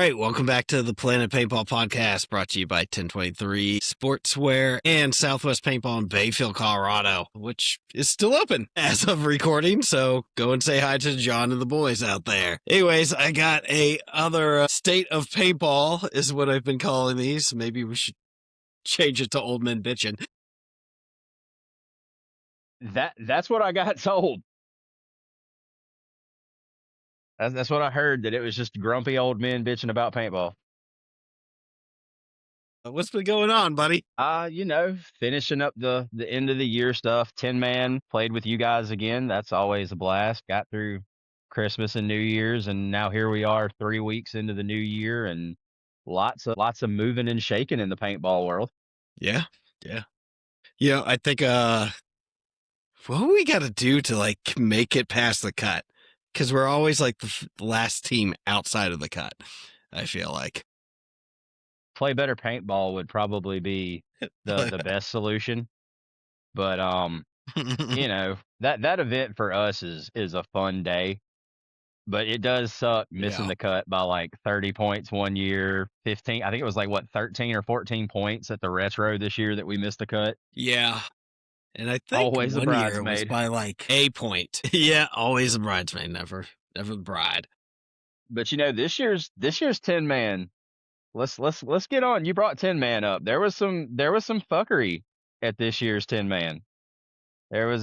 right, welcome back to the Planet Paintball Podcast, brought to you by 1023 Sportswear and Southwest Paintball in Bayfield, Colorado, which is still open as of recording, so go and say hi to John and the boys out there. Anyways, I got a other state of paintball is what I've been calling these. Maybe we should change it to old men bitching. That's what I got told. That's what I heard, that it was just grumpy old men bitching about paintball. What's been going on, buddy? Finishing up the end of the year stuff. 10-man, played with you guys again. That's always a blast. Got through Christmas and New Year's, and now here we are 3 weeks into the new year, and lots of moving and shaking in the paintball world. Yeah. I think what do we got to do to make it past the cut? Because we're always like the last team outside of the cut, I feel like. Play better paintball would probably be the best solution. But that event for us is a fun day. But it does suck missing the cut by like 30 points one year, 15. I think it was 13 or 14 points at the retro this year that we missed the cut. Yeah. And I think always a bridesmaid. Year it was by a point. Yeah, always a bridesmaid, never the bride. But this year's 10-man. Let's get on. You brought 10-man up. There was some fuckery at this year's 10-man. There was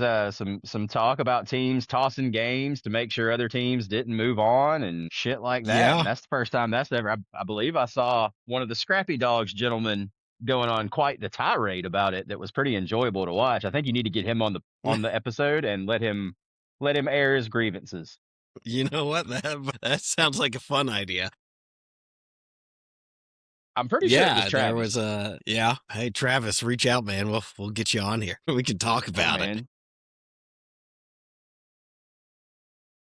some talk about teams tossing games to make sure other teams didn't move on and shit like that. Yeah. And that's the first time that's ever. I believe I saw one of the Scrappy Dogs gentlemen going on quite the tirade about it. That was pretty enjoyable to watch. I think you need to get him on the episode and let him air his grievances. You know what? That sounds like a fun idea. I'm pretty sure it was Travis. There was hey, Travis, reach out, man. We'll get you on here. We can talk about it.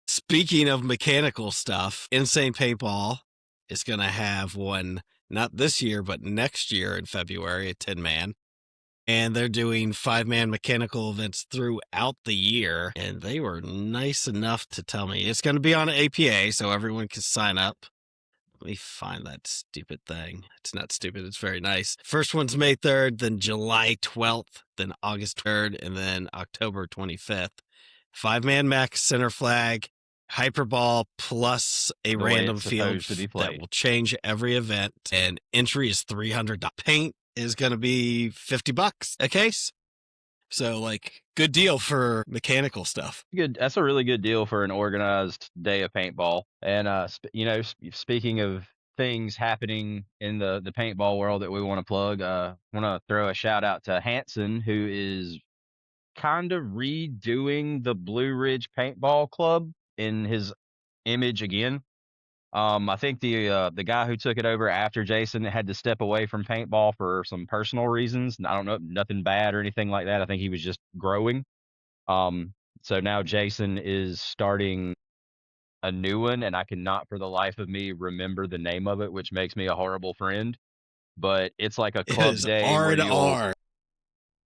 Speaking of mechanical stuff, Insane Paintball is going to have one, not this year, but next year in February, a 10-man. And they're doing 5-man mechanical events throughout the year. And they were nice enough to tell me it's going to be on APA, so everyone can sign up. Let me find that stupid thing. It's not stupid. It's very nice. First one's May 3rd, then July 12th, then August 3rd, and then October 25th. 5-man mech, center flag, hyperball, plus a random field that will change every event. And entry is $300. Paint is going to be $50 a case. So, good deal for mechanical stuff. Good. That's a really good deal for an organized day of paintball. And, speaking of things happening in the paintball world that we want to plug, I want to throw a shout out to Hanson, who is kind of redoing the Blue Ridge Paintball Club in his image again. I think the guy who took it over after Jason had to step away from paintball for some personal reasons. I don't know, nothing bad or anything like that. I think he was just growing. So now Jason is starting a new one, and I cannot for the life of me remember the name of it, which makes me a horrible friend. But it's like a club day. R&R.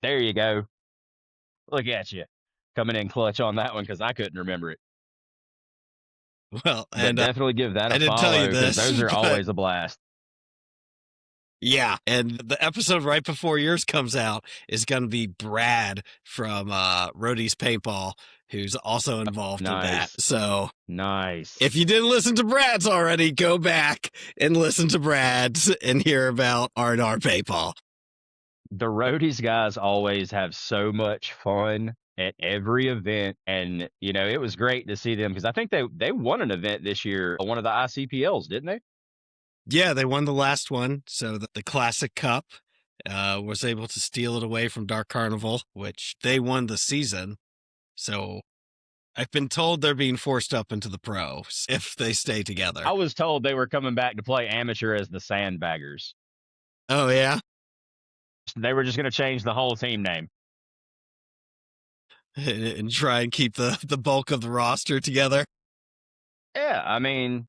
There you go. Look at you coming in clutch on that one, because I couldn't remember it. Well, and definitely give that a follow, because those are always a blast. Yeah, and the episode right before yours comes out is going to be Brad from Roadie's Paintball, who's also involved in that. So nice. If you didn't listen to Brad's already, go back and listen to Brad's and hear about R&R Paintball. The Roadies guys always have so much fun at every event, and it was great to see them, because I think they won an event this year, one of the ICPLs, didn't they? Yeah, they won the last one. So the Classic Cup was able to steal it away from Dark Carnival, which they won the season. So I've been told they're being forced up into the pros if they stay together. I was told they were coming back to play amateur as the Sandbaggers. Oh, yeah? They were just going to change the whole team name. And try and keep the bulk of the roster together. Yeah, I mean,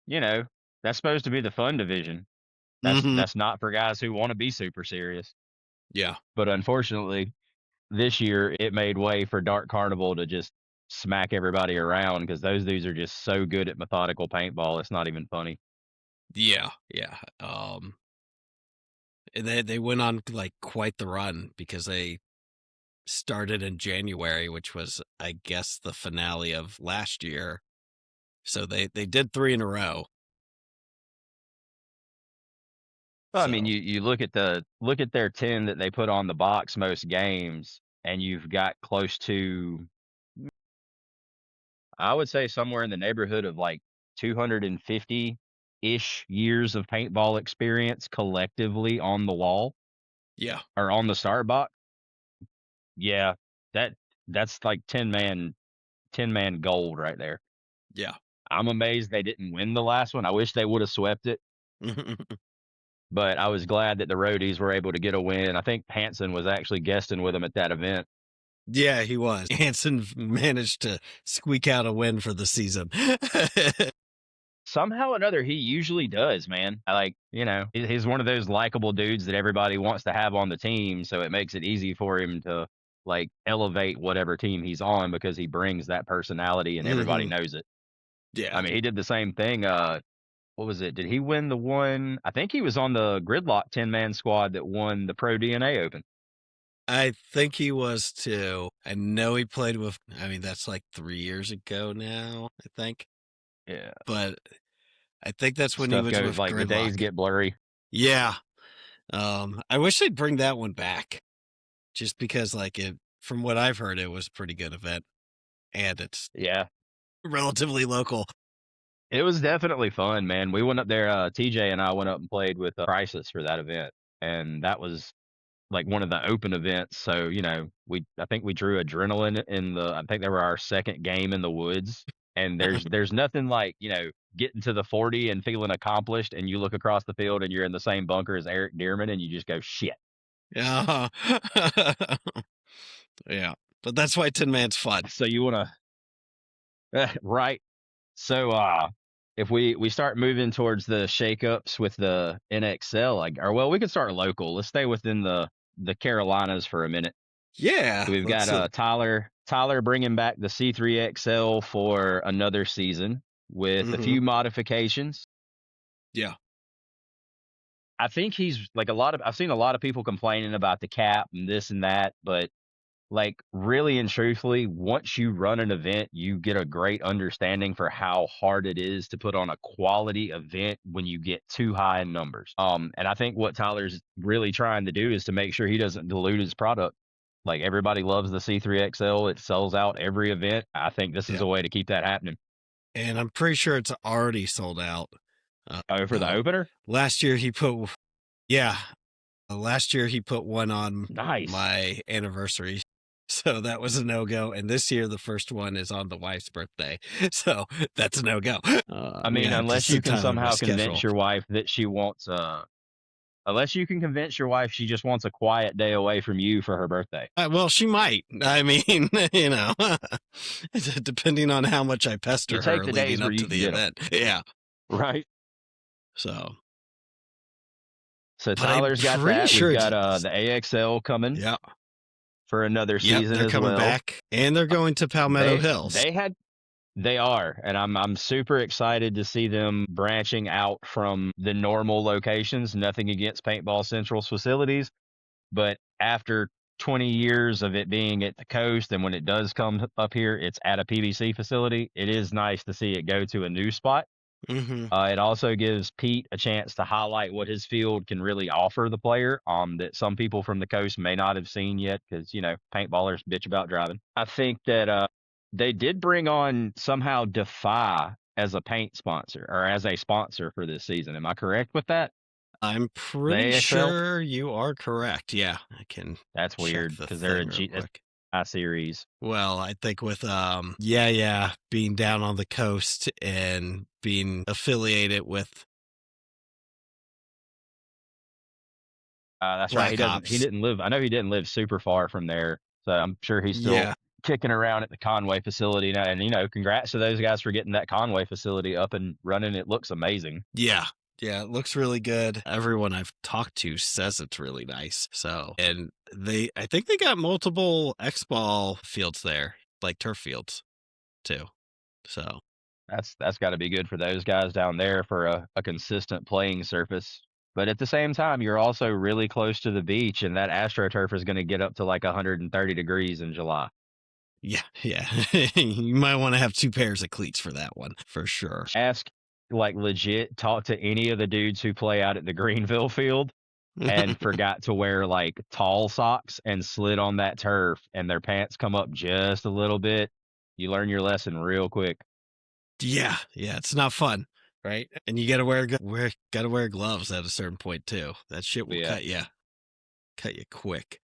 that's supposed to be the fun division. That's not for guys who want to be super serious. Yeah. But unfortunately, this year it made way for Dark Carnival to just smack everybody around, because those dudes are just so good at methodical paintball. It's not even funny. Yeah, yeah. And they went on like quite the run because they started in January, which was, I guess, the finale of last year. So they did 3 in a row. Well, I mean, So you look at their 10 that they put on the box most games, and you've got close to, I would say, somewhere in the neighborhood of like 250-ish years of paintball experience collectively on the wall yeah, or on the start box. Yeah, that that's like 10 man gold right there. yeah. I'm amazed they didn't win the last one. I wish they would have swept it, but I was glad that the roadies were able to get a win. I think Hanson was actually guesting with them at that event. Yeah, he was. Hanson managed to squeak out a win for the season. Somehow or another, he usually does, man. I like, he's one of those likable dudes that everybody wants to have on the team, so it makes it easy for him to like elevate whatever team he's on because he brings that personality and everybody Hmm. knows it. I Yeah. mean, he did the same thing. What was it? Did he win the one? I think he was on the Gridlock 10-man squad that won the Pro DNA Open. I think he was too. I know he played with, I mean, that's like 3 years ago now, I think. Yeah. But I think that's when he Stuff was goes with like the days Gridlock. get blurry. Yeah. I wish they'd bring that one back just because, like, from what I've heard, it was a pretty good event and it's Yeah. relatively local. It was definitely fun, man. We went up there, TJ and I went up and played with Crisis for that event. And that was like one of the open events. So, I think we drew Adrenaline I think they were our second game in the woods. And there's nothing like, getting to the 40 and feeling accomplished and you look across the field and you're in the same bunker as Eric Dearman and you just go, shit. Yeah. Yeah. But that's why Tin Man's fun. So you want to, right. So, if we start moving towards the shakeups with the NXL, we could start local. Let's stay within the Carolinas for a minute. Yeah. So we've got Let's Tyler bringing back the C3XL for another season with a hmm few modifications. Yeah. I think he's like I've seen a lot of people complaining about the cap and this and that, but like really and truthfully, once you run an event, you get a great understanding for how hard it is to put on a quality event when you get too high in numbers. And I think what Tyler's really trying to do is to make sure he doesn't dilute his product. Like everybody loves the C3XL. It sells out every event. I think this is Yeah. a way to keep that happening. And I'm pretty sure it's already sold out. Oh, for the opener? Last year he put, yeah, last year he put one on Nice. my anniversary. So that was a no-go. And this year, the first one is on the wife's birthday. So that's a no-go. I mean, Yeah, unless just you in can time with my somehow schedule. convince your wife that she wants unless you can convince your wife she just wants a quiet day away from you for her birthday. Well, she might. I mean, depending on how much I You pester take her the days leading where up you to can the get them. event. Yeah. Right. So, So but I'm Tyler's got pretty that. We've sure got the AXL coming yeah. for another Yep. season They're as coming well. back and they're going to Palmetto They Hills. they had They are, and I'm super excited to see them branching out from the normal locations. Nothing against Paintball Central's facilities, but after 20 years of it being at the coast, and when it does come up here, it's at a PBC facility. It is nice to see it go to a new spot. Mm-hmm. It also gives Pete a chance to highlight what his field can really offer the player, that some people from the coast may not have seen yet, because paintballers bitch about driving. I think that they did bring on somehow Defy as a paint sponsor or as a sponsor for this season. Am I correct with that? I'm The pretty AXL? sure you are correct. Yeah, I can That's check weird the because they're thing real a quick. series. Well, I think with yeah, being down on the coast and being affiliated with That's right. Black He Ops. didn't live. I know he didn't live super far from there, so I'm sure he's still Yeah. kicking around at the Conway facility now. And congrats to those guys for getting that Conway facility up and running. It looks amazing. Yeah. Yeah, it looks really good. Everyone I've talked to says it's really nice. So, and I think they got multiple X-ball fields there, like turf fields too. So, That's got to be good for those guys down there for a consistent playing surface. But at the same time, you're also really close to the beach, and that AstroTurf is going to get up to like 130 degrees in July. Yeah. You might want to have 2 pairs of cleats for that one, for sure. Ask, like, legit, talk to any of the dudes who play out at the Greenville field and forgot to wear like tall socks and slid on that turf, and their pants come up just a little bit. You learn your lesson real quick. Yeah, it's not fun, right? And you gotta wear gloves at a certain point too. That shit will Yeah. cut you quick.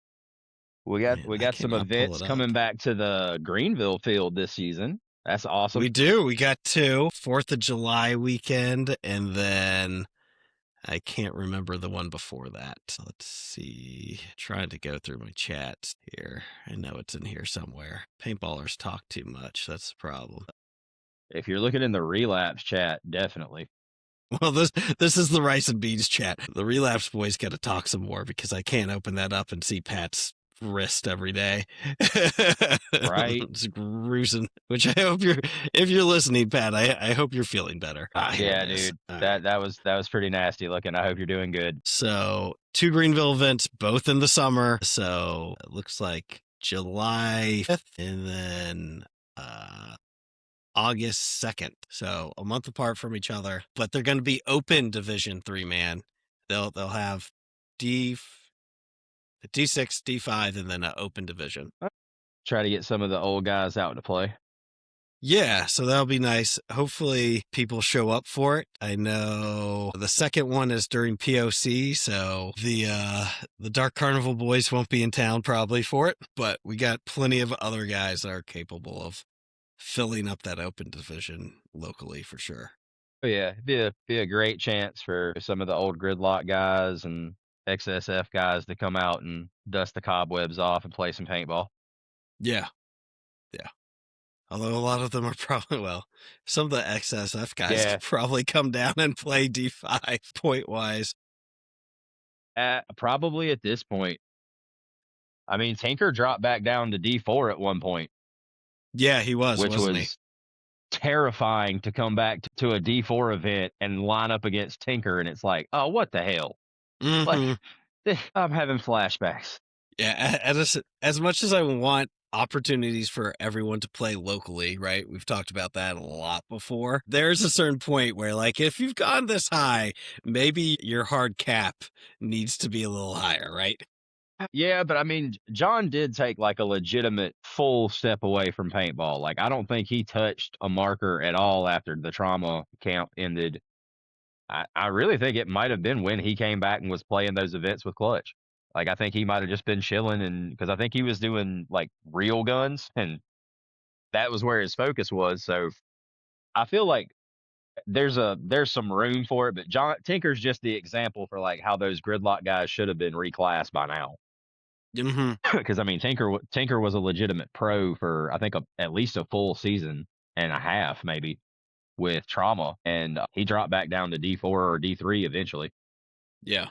We Man, I got some cannot pull events it coming up. back to the Greenville field this season. That's awesome. We do. We got 2 4th of July weekend, and then I can't remember the one before that. Let's see. Trying to go through my chats here. I know it's in here somewhere. Paintballers talk too much. That's the problem. If you're looking in the relapse chat, definitely. Well, this is the Rice and Beans chat. The Relapse boys got to talk some more because I can't open that up and see Pat's wrist every day. Right? It's gruesome. Which I hope if you're listening, Pat, I hope you're feeling better. Here Yeah, it is. dude. All That right. that was pretty nasty looking. I hope you're doing good. So 2 Greenville events, both in the summer. So it looks like July 5th and then August 2nd. So a month apart from each other, but they're going to be open Division 3 man. They'll have D6, D5, and then an open division. Try to get some of the old guys out to play. Yeah, so that'll be nice. Hopefully people show up for it. I know the second one is during POC, so the Dark Carnival boys won't be in town probably for it, but we got plenty of other guys that are capable of filling up that open division locally for sure. But yeah, be a great chance for some of the old gridlock guys and XSF guys to come out and dust the cobwebs off and play some paintball. Yeah. Although a lot of them are probably, some of the XSF guys could probably come down and play D5 point wise. Probably at this point. I mean, Tinker dropped back down to D4 at one point. Yeah, he was, which wasn't was terrifying to come back to a D4 event and line up against Tinker, and it's like, oh, what the hell? he? Mm-hmm. Like, I'm having flashbacks. Yeah, as much as I want opportunities for everyone to play locally, right? We've talked about that a lot before. There's a certain point where, like, if you've gone this high, maybe your hard cap needs to be a little higher, right? Yeah, but I mean, John did take like a legitimate full step away from paintball. Like, I don't think he touched a marker at all after the trauma camp ended. I really think it might have been when he came back and was playing those events with Clutch. Like, I think he might have just been chilling, and because I think he was doing like real guns, and that was where his focus was. So I feel like there's some room for it, but John Tinker's just the example for like how those gridlock guys should have been reclassed by now. Mm-hmm. Because I mean, Tinker was a legitimate pro for I think at least a full season and a half, maybe, with trauma, and he dropped back down to D4 or D3 eventually. Yeah.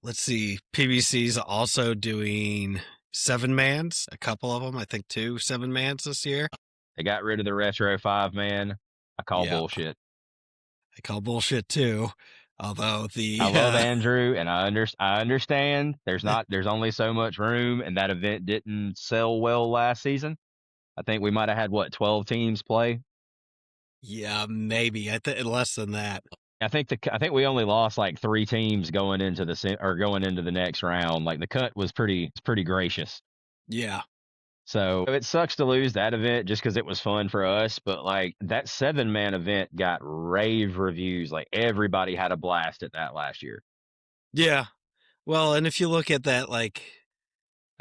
Let's see. PBC's also doing 7-mans, a couple of them, I think 2 7-mans this year. They got rid of the retro 5-man. I call bullshit. I call bullshit too. Although I love Andrew, and I understand there's only so much room, and that event didn't sell well last season. I think we might have had 12 teams play. Yeah, maybe. I think less than that. I think we only lost like 3 teams going into the next round. Like, the cut was pretty gracious. Yeah. So it sucks to lose that event just because it was fun for us. But like, that 7-man event got rave reviews. Like, everybody had a blast at that last year. Yeah. Well, and if you look at that, like,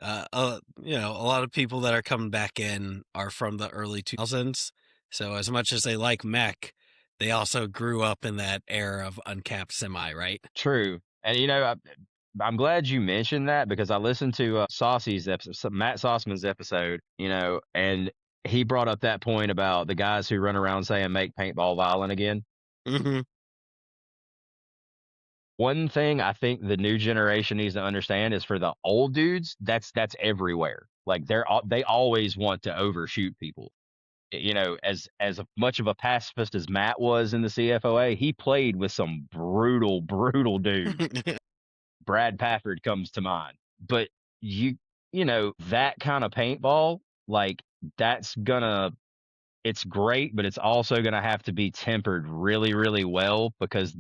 a lot of people that are coming back in are from the early 2000s. So as much as they like mech, they also grew up in that era of uncapped semi, right? True. And I'm glad you mentioned that, because I listened to Saucy's episode, Matt Sossman's episode, and he brought up that point about the guys who run around saying make paintball violent again. Mm-hmm. One thing I think the new generation needs to understand is, for the old dudes, that's everywhere. Like, they always want to overshoot people. as much of a pacifist as Matt was in the CFOA, he played with some brutal, brutal dudes. Brad Pafford comes to mind. But that kind of paintball, like it's great, but it's also gonna have to be tempered really, really well because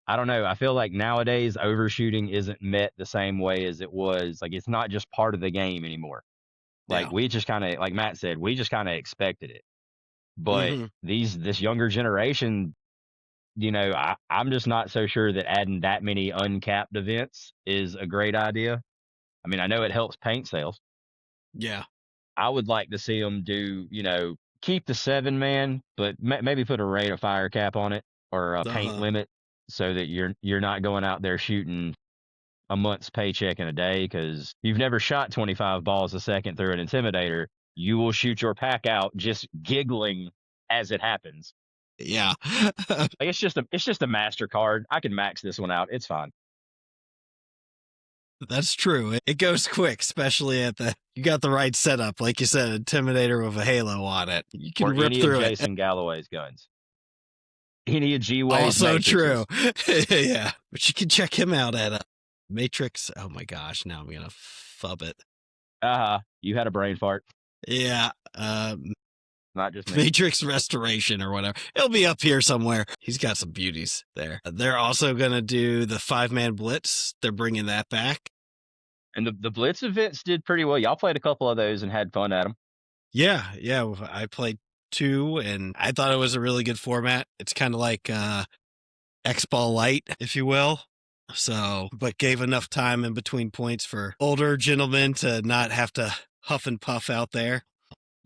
I don't know. I feel like nowadays overshooting isn't met the same way as it was. Like it's not just part of the game anymore. Like Yeah. we just kind of, like Matt said, we just kind of expected it. But Hmm. this younger generation, I'm just not so sure that adding that many uncapped events is a great idea. I mean, I know it helps paint sales. Yeah. I would like to see them do, keep the 7-man, but maybe put a rate of fire cap on it or a paint Uh-huh. limit so that you're not going out there shooting a month's paycheck in a day because you've never shot 25 balls a second through an intimidator. You will shoot your pack out just giggling as it happens. Yeah. Like it's just a MasterCard. I can max this one out. It's fine. That's true. It goes quick, especially you got the right setup. Like you said, Intimidator with a halo on it. You can Or rip any of through it. Jason Galloway's guns. Any of G-Way's Also matrices. true. Yeah. But you can check him out at Matrix. Oh my gosh. Now I'm going to fub it. You had a brain fart. Yeah. Not just me. Matrix Restoration or whatever. It'll be up here somewhere. He's got some beauties there. They're also going to do the 5-man blitz. They're bringing that back. And the Blitz events did pretty well. Y'all played a couple of those and had fun at them. Yeah. Yeah. I played 2 and I thought it was a really good format. It's kind of like X-Ball Light, if you will. So, but gave enough time in between points for older gentlemen to not have to huff and puff out there.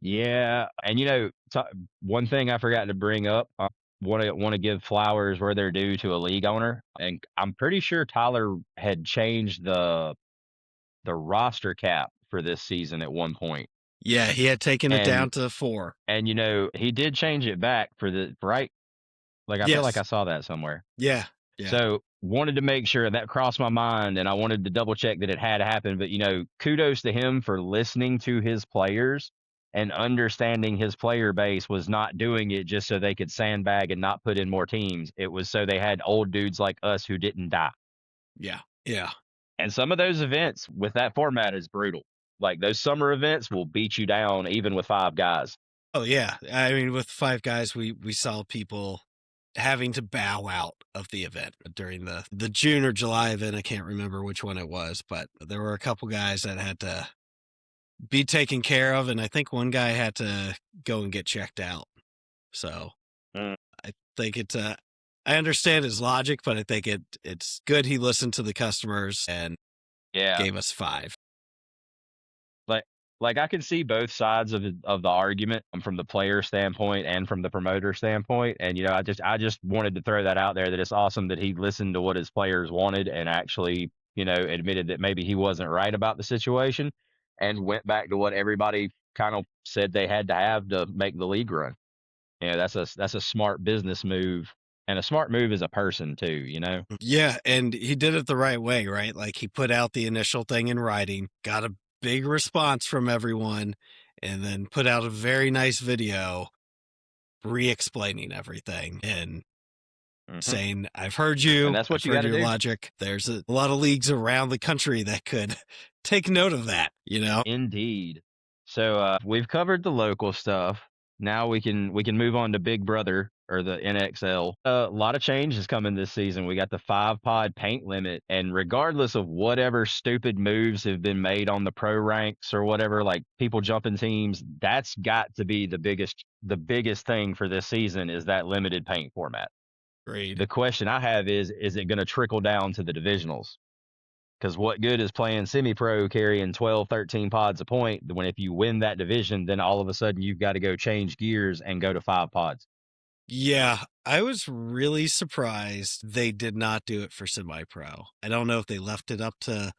Yeah, and one thing I forgot to bring up, want to give flowers where they're due to a league owner, and I'm pretty sure Tyler had changed the roster cap for this season at one point. Yeah, he had taken it And down to 4. and he did change it back for the right. Like I feel like I Yes. saw that somewhere. Yeah. Yeah. So wanted to make sure that crossed my mind, and I wanted to double check that it had happened. But kudos to him for listening to his players and understanding his player base was not doing it just so they could sandbag and not put in more teams. It was so they had old dudes like us who didn't die. Yeah. Yeah. And some of those events with that format is brutal. Like those summer events will beat you down even with 5 guys. Oh yeah. I mean, with 5 guys, we saw people having to bow out of the event during the June or July event. I can't remember which one it was, but there were a couple guys that had to be taken care of, and I think one guy had to go and get checked out. So I think I understand his logic, but I think it's good he listened to the customers and Yeah. gave us 5. Like I can see both sides of the argument from the player standpoint and from the promoter standpoint. And I just wanted to throw that out there that it's awesome that he listened to what his players wanted and actually, admitted that maybe he wasn't right about the situation and went back to what everybody kind of said they had to have to make the league run. That's a smart business move and a smart move as a person too, Yeah, and he did it the right way, right? Like he put out the initial thing in writing, got a big response from everyone, and then put out a very nice video re-explaining everything and saying, I've heard you, And that's what I've you heard got to your do. logic. There's a lot of leagues around the country that could take note of that, Indeed. So we've covered the local stuff. Now we can move on to Big Brother or the NXL. A lot of change is coming this season. We got the 5-pod paint limit, and regardless of whatever stupid moves have been made on the pro ranks or whatever, like people jumping teams, that's got to be the biggest thing for this season is that limited paint format. Great. The question I have is it going to trickle down to the divisionals? Because what good is playing semi-pro carrying 12, 13 pods a point when if you win that division, then all of a sudden you've got to go change gears and go to 5 pods. Yeah, I was really surprised they did not do it for semi-pro. I don't know if they left it up to,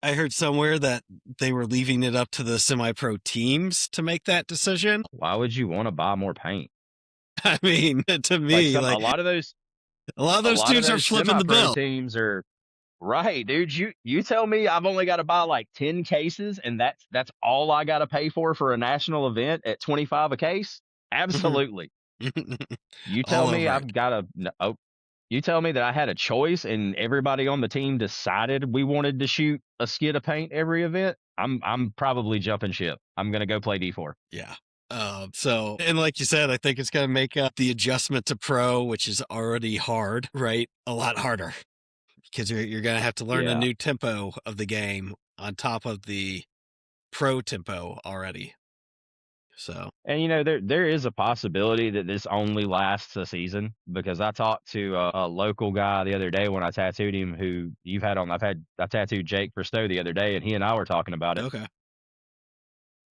I heard somewhere that they were leaving it up to the semi-pro teams to make that decision. Why would you want to buy more paint? I mean, to me, A lot of those dudes are flipping the semi-pro bill. teams are Right, dude. You tell me I've only got to buy like 10 cases and that's all I got to pay for a national event at 25 a case? Absolutely. You tell All me over it. I've got to you tell me that I had a choice and everybody on the team decided we wanted to shoot a skid of paint every event. I'm probably jumping ship. I'm going to go play D4. Yeah. So, and like you said, I think it's going to make up the adjustment to pro, which is already hard, right? A lot harder because you're going to have to learn a Yeah. new tempo of the game on top of the pro tempo already. So, And there is a possibility that this only lasts a season because I talked to a local guy the other day when I tattooed him who you've had on. I tattooed Jake Bristow the other day and he and I were talking about it. okay.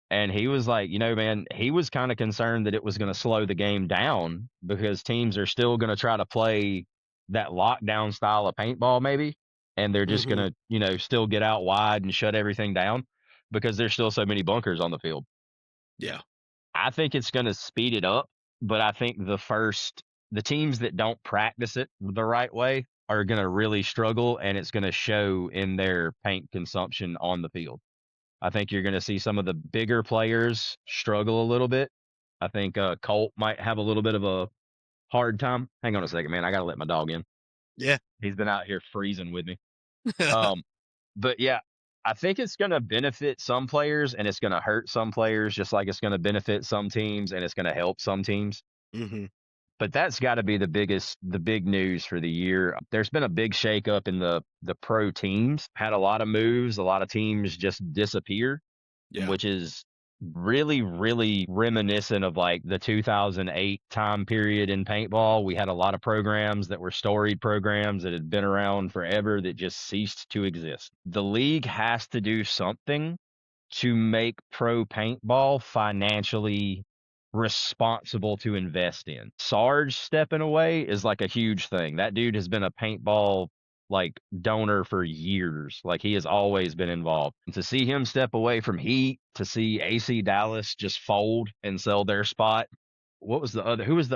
And he was like, man, he was kind of concerned that it was going to slow the game down because teams are still going to try to play that lockdown style of paintball, maybe. And they're just Mm-hmm. going to, still get out wide and shut everything down because there's still so many bunkers on the field. Yeah. I think it's going to speed it up, but I think the teams that don't practice it the right way are going to really struggle and it's going to show in their paint consumption on the field. I think you're going to see some of the bigger players struggle a little bit. I think Colt might have a little bit of a hard time. Hang on a second, man. I got to let my dog in. Yeah. He's been out here freezing with me. Um, but yeah, I think it's going to benefit some players and it's going to hurt some players, just like it's going to benefit some teams and it's going to help some teams. Mm-hmm. But that's got to be the big news for the year. There's been a big shakeup in the pro teams. Had a lot of moves. A lot of teams just disappear, Yeah. which is really, really reminiscent of like the 2008 time period in paintball. We had a lot of programs that were storied programs that had been around forever that just ceased to exist. The league has to do something to make pro paintball financially responsible to invest in. Sarge stepping away is like a huge thing. That dude has been a paintball like donor for years. Like he has always been involved. And to see him step away from Heat, to see AC Dallas just fold and sell their spot. Who was the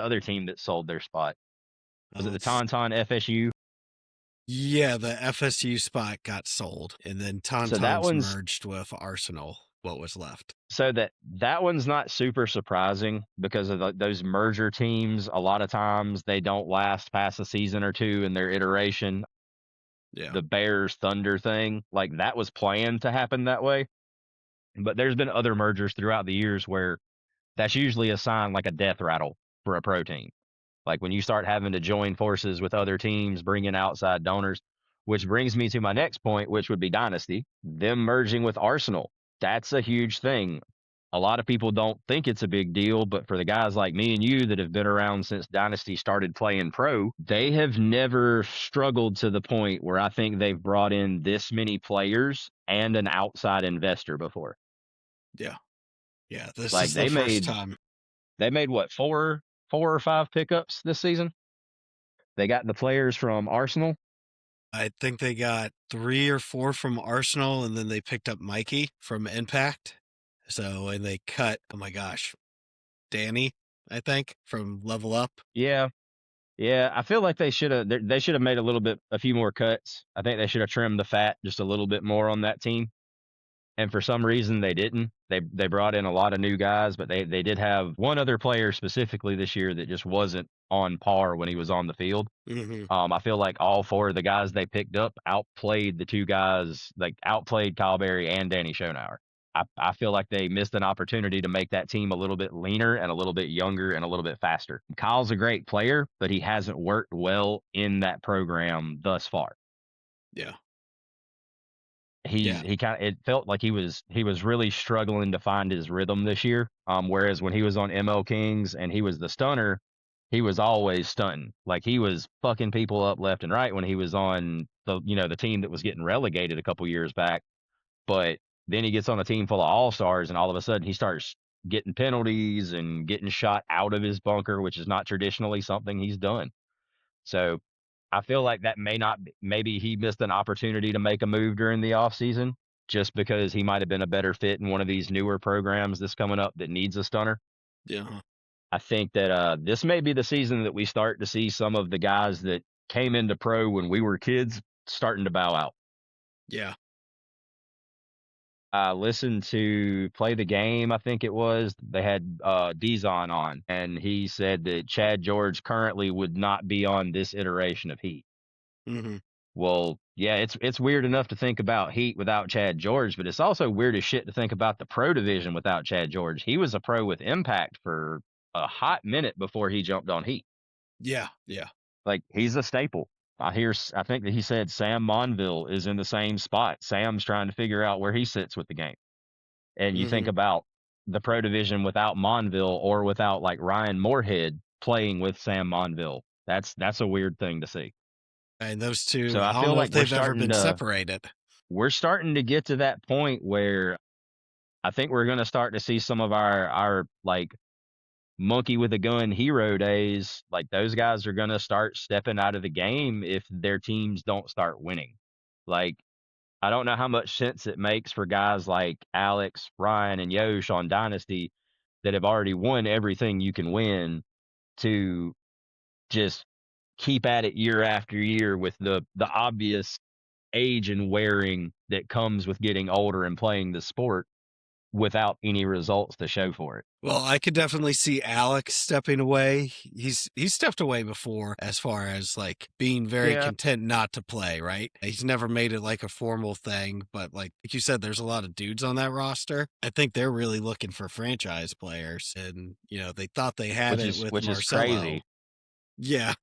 other team that sold their spot? Was it the It's Tauntaun FSU? Yeah, the FSU spot got sold, and then So that Tauntauns one's merged with Arsenal, what was left. so that one's not super surprising because of those merger teams. A lot of times they don't last past a season or two in their iteration. Yeah. The Bears Thunder thing, like that was planned to happen that way. But there's been other mergers throughout the years where that's usually a sign like a death rattle for a pro team. Like when you start having to join forces with other teams, bring in outside donors, which brings me to my next point, which would be Dynasty, them merging with Arsenal. That's a huge thing. A lot of people don't think it's a big deal, but for the guys like me and you that have been around since Dynasty started playing pro, they have never struggled to the point where I think they've brought in this many players and an outside investor before. Yeah. Yeah. This Like is the first time. they made what, four or five pickups this season? They got the players from Arsenal. I think they got 3 or 4 from Arsenal, and then they picked up Mikey from Impact. So, and they cut, oh my gosh, Danny, I think, from Level Up. Yeah. Yeah, I feel like they should have made a few more cuts. I think they should have trimmed the fat just a little bit more on that team. And for some reason they didn't. They brought in a lot of new guys, but they did have one other player specifically this year that just wasn't on par when he was on the field. Mm-hmm. I feel like all four of the guys they picked up outplayed the two guys, like outplayed Kyle Berry and Danny Schoenauer. I feel like they missed an opportunity to make that team a little bit leaner and a little bit younger and a little bit faster. Kyle's a great player, but he hasn't worked well in that program thus far. Yeah. He kind of, it felt like he was really struggling to find his rhythm this year. Whereas when he was on ML Kings and he was the stunner, he was always stunting. Like he was fucking people up left and right when he was on the team that was getting relegated a couple years back. But then he gets on a team full of all-stars and all of a sudden he starts getting penalties and getting shot out of his bunker, which is not traditionally something he's done. So I feel like that maybe he missed an opportunity to make a move during the offseason just because he might have been a better fit in one of these newer programs that's coming up that needs a stunner. Yeah. I think that this may be the season that we start to see some of the guys that came into pro when we were kids starting to bow out. Yeah. I listened to Play the Game, I think it was. They had Dizon on, and he said that Chad George currently would not be on this iteration of Heat. Hmm. Well, yeah, it's weird enough to think about Heat without Chad George, but it's also weird as shit to think about the pro division without Chad George. He was a pro with Impact for a hot minute before he jumped on Heat. Yeah. Yeah. Like, he's a staple. I think that he said Sam Monville is in the same spot. Sam's trying to figure out where he sits with the game. And you think Hmm. about the pro division without Monville or without like Ryan Moorhead playing with Sam Monville. That's a weird thing to see. And those two, So I I don't feel know like if they've ever been separated. we're starting to get to that point where I think we're going to start to see some of our like monkey with a gun hero days. Like, those guys are going to start stepping out of the game if their teams don't start winning. Like, I don't know how much sense it makes for guys like Alex, Ryan, and Yosh on Dynasty that have already won everything you can win to just keep at it year after year with the obvious age and wearing that comes with getting older and playing the sport without any results to show for it. Well, I could definitely see Alex stepping away. He's stepped away before as far as like being very Yeah, content not to play, right? He's never made it like a formal thing, but like you said, there's a lot of dudes on that roster. I think they're really looking for franchise players, and they thought they had it with which is Marcelo. crazy. Yeah.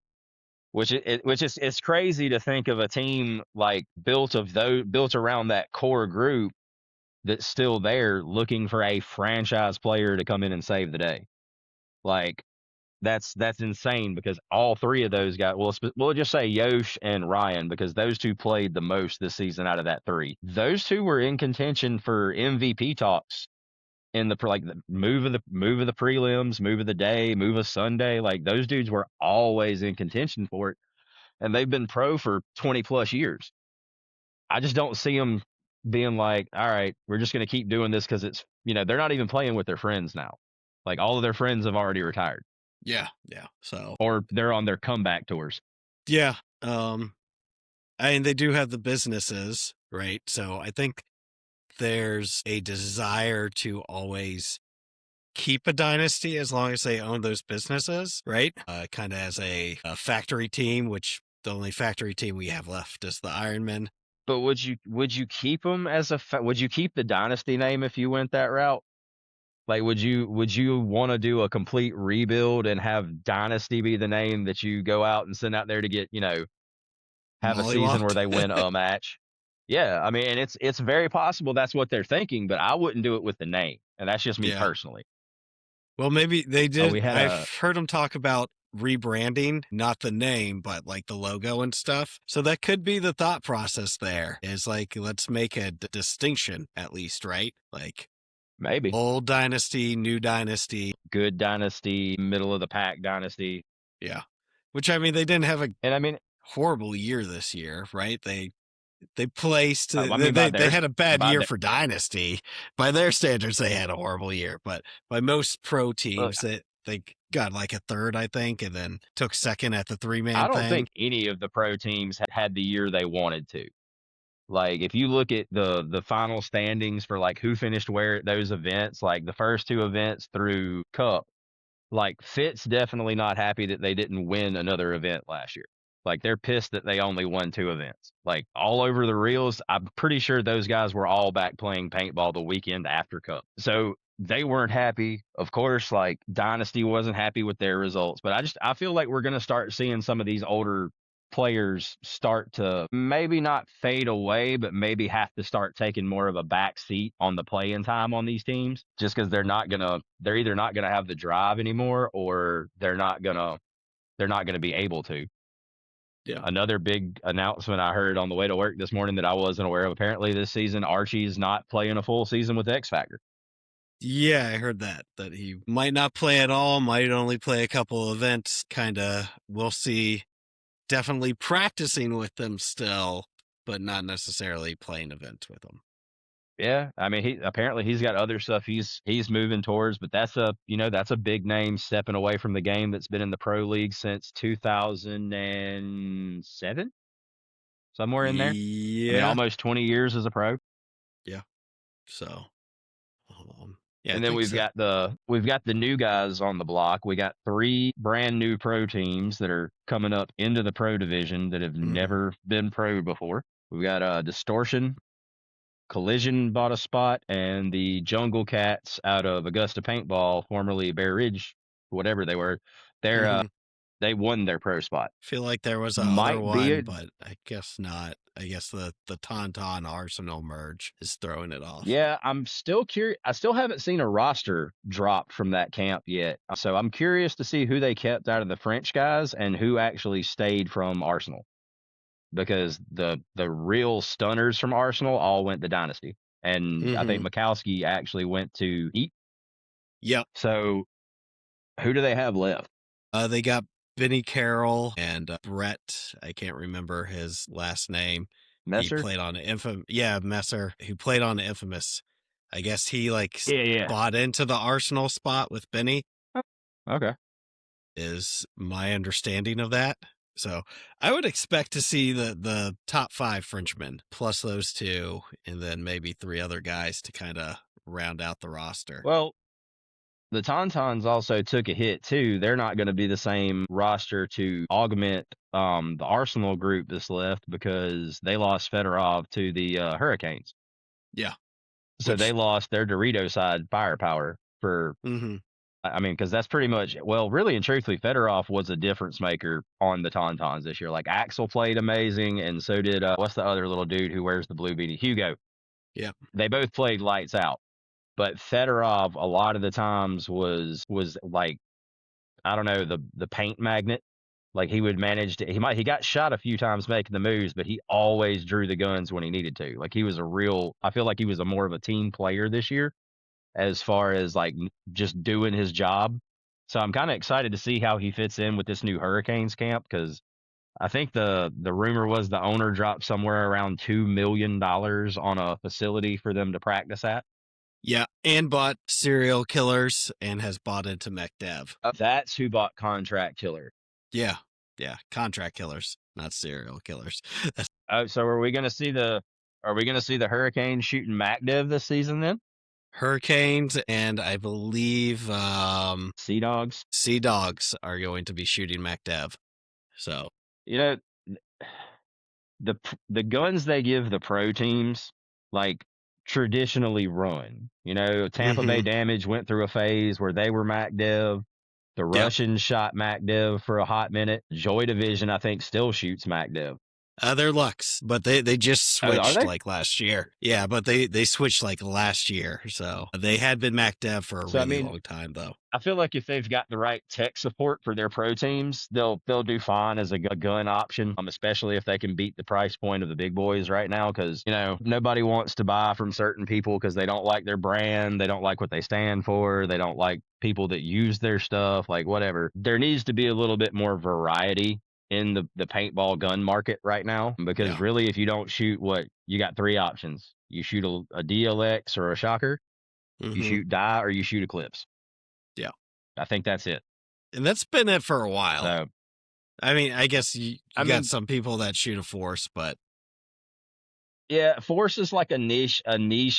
Which is it's crazy to think of a team like built around that core group that's still there looking for a franchise player to come in and save the day. Like, that's insane because all three of those guys, we'll just say Yosh and Ryan, because those two played the most this season out of that three. Those two were in contention for MVP talks in the move of the prelims, move of the day, move of Sunday. Like, those dudes were always in contention for it, and they've been pro for 20 plus years. I just don't see them being like, all right, we're just going to keep doing this because they're not even playing with their friends now. Like, all of their friends have already retired Yeah. Yeah. So, or they're on their comeback tours. yeah. I mean, they do have the businesses, right? So I think there's a desire to always keep a dynasty as long as they own those businesses, right? Kind of as a factory team, which the only factory team we have left is the Ironmen. But would you keep them as would you keep the Dynasty name if you went that route? Like, would you want to do a complete rebuild and have Dynasty be the name that you go out and send out there to get, have a season where Mollywopped. they win a match? Yeah, I mean, and it's very possible that's what they're thinking, but I wouldn't do it with the name, and that's just me Yeah. personally. Well, maybe they We did. had I've heard them talk about rebranding, not the name, but like the logo and stuff. So that could be the thought process there is like, let's make a distinction at least, right? Like maybe old dynasty, new dynasty. good Dynasty, middle of the pack Dynasty, Yeah. Which I mean, they didn't have a and I mean, horrible year this year, right? They placed I mean they had a bad by year their for dynasty. By their standards, they had a horrible year, but by most pro look, teams, they got like a third, I think, and then took second at the 3-man I don't thing. think any of the pro teams had the year they wanted to. Like, if you look at the final standings for like who finished where at those events, like the first two events through Cup, like Fitz definitely not happy that they didn't win another event last year. Like, they're pissed that they only won two events. Like, all over the reels, I'm pretty sure those guys were all back playing paintball the weekend after Cup. So they weren't happy. Of course, like, Dynasty wasn't happy with their results. But I feel like we're gonna start seeing some of these older players start to maybe not fade away, but maybe have to start taking more of a back seat on the playing time on these teams, just because they're either not gonna have the drive anymore, or they're not gonna be able to. Yeah. Another big announcement I heard on the way to work this morning that I wasn't aware of. Apparently this season, Archie's not playing a full season with X Factor. Yeah, I heard that he might not play at all, might only play a couple events. Kind of, we'll see. Definitely practicing with them still, but not necessarily playing events with them. Yeah, I mean, he's got other stuff he's moving towards, but that's a big name stepping away from the game that's been in the pro league since 2007. somewhere in there. I mean, Yeah. almost 20 years as a pro. Yeah. So, yeah, I And then think so. we've got the new guys on the block. We got 3 brand new pro teams that are coming up into the pro division that have never been pro before. We've got Distortion, Collision bought a spot, and the Jungle Cats out of Augusta Paintball, formerly Bear Ridge, whatever they were. They won their pro spot. Feel like there was a other Might be one, a but I guess not. I guess the Tauntaun Arsenal merge is throwing it off. Yeah, I'm still curious. I still haven't seen a roster dropped from that camp yet. So I'm curious to see who they kept out of the French guys and who actually stayed from Arsenal. Because the real stunners from Arsenal all went to Dynasty. And I think Mikowski actually went to Eat. Yep. So who do they have left? They got Benny Carroll and Brett. I can't remember his last name. Messer? He played on Messer, who played on the Infamous. I guess he Yeah. bought into the Arsenal spot with Benny. Okay. Is my understanding of that. So I would expect to see the top 5 Frenchmen plus those 2, and then maybe 3 other guys to kind of round out the roster. Well, the Tauntauns also took a hit too. They're not going to be the same roster to augment the Arsenal group that's left because they lost Fedorov to the Hurricanes. Yeah. So they lost their Dorito side firepower for, I mean, because that's pretty much, well, really and truthfully, Fedorov was a difference maker on the Tauntauns this year. Like Axel played amazing, and so did, what's the other little dude who wears the blue beanie? Hugo. Yeah. They both played lights out. But Fedorov, a lot of the times was like, I don't know, the paint magnet. Like he would manage to, he got shot a few times making the moves, but he always drew the guns when he needed to. Like he was I feel like he was more of a team player this year as far as like just doing his job. So I'm kind of excited to see how he fits in with this new Hurricanes camp, because I think the rumor was the owner dropped somewhere around $2 million on a facility for them to practice at. Yeah, and bought Serial Killers and has bought into MechDev. That's who bought Contract Killer. Yeah, Contract Killers, not Serial Killers. So are we going to see the Hurricanes shooting MacDev this season then? Hurricanes and I believe Sea Dogs. Sea Dogs are going to be shooting MacDev. So the guns they give the pro teams like traditionally run. Tampa Bay Damage went through a phase where they were MacDev. The Russians shot MacDev for a hot minute. Joy Division, I think, still shoots MacDev. They're Lux, but they just switched they? last year. Yeah, but they switched last year. So they had been MacDev for a really long time, though. I feel like if they've got the right tech support for their pro teams, they'll do fine as a gun option, especially if they can beat the price point of the big boys right now, because, nobody wants to buy from certain people because they don't like their brand. They don't like what they stand for. They don't like people that use their stuff, like whatever. There needs to be a little bit more variety in the paintball gun market right now, because really, if you don't shoot you got 3 options. You shoot a DLX or a shocker, you shoot die, or you shoot Eclipse. Yeah. I think that's it. And that's been it for a while. So, I mean, I guess you got some people that shoot a Force, but yeah, Force is like a niche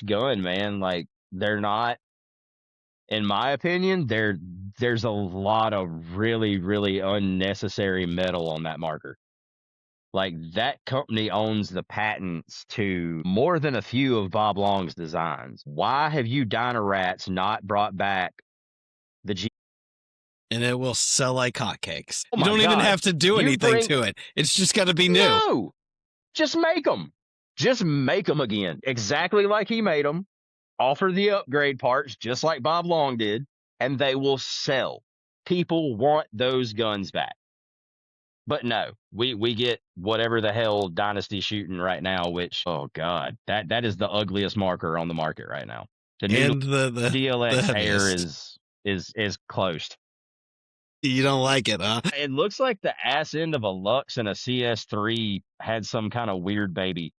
gun, man. Like they're not, in my opinion, there's a lot of really, really unnecessary metal on that marker. Like that company owns the patents to more than a few of Bob Long's designs. Why have you Dynarats not brought back the G? And it will sell like hotcakes. Oh you don't even have to do anything to it. It's just got to be new. No, just make them. Just make them again, exactly like he made them. Offer the upgrade parts, just like Bob Long did, and they will sell. People want those guns back. But no, we get whatever the hell Dynasty shooting right now, which, oh God, that is the ugliest marker on the market right now. The new the DLX Air is closed. You don't like it, huh? It looks like the ass end of a Lux and a CS3 had some kind of weird baby.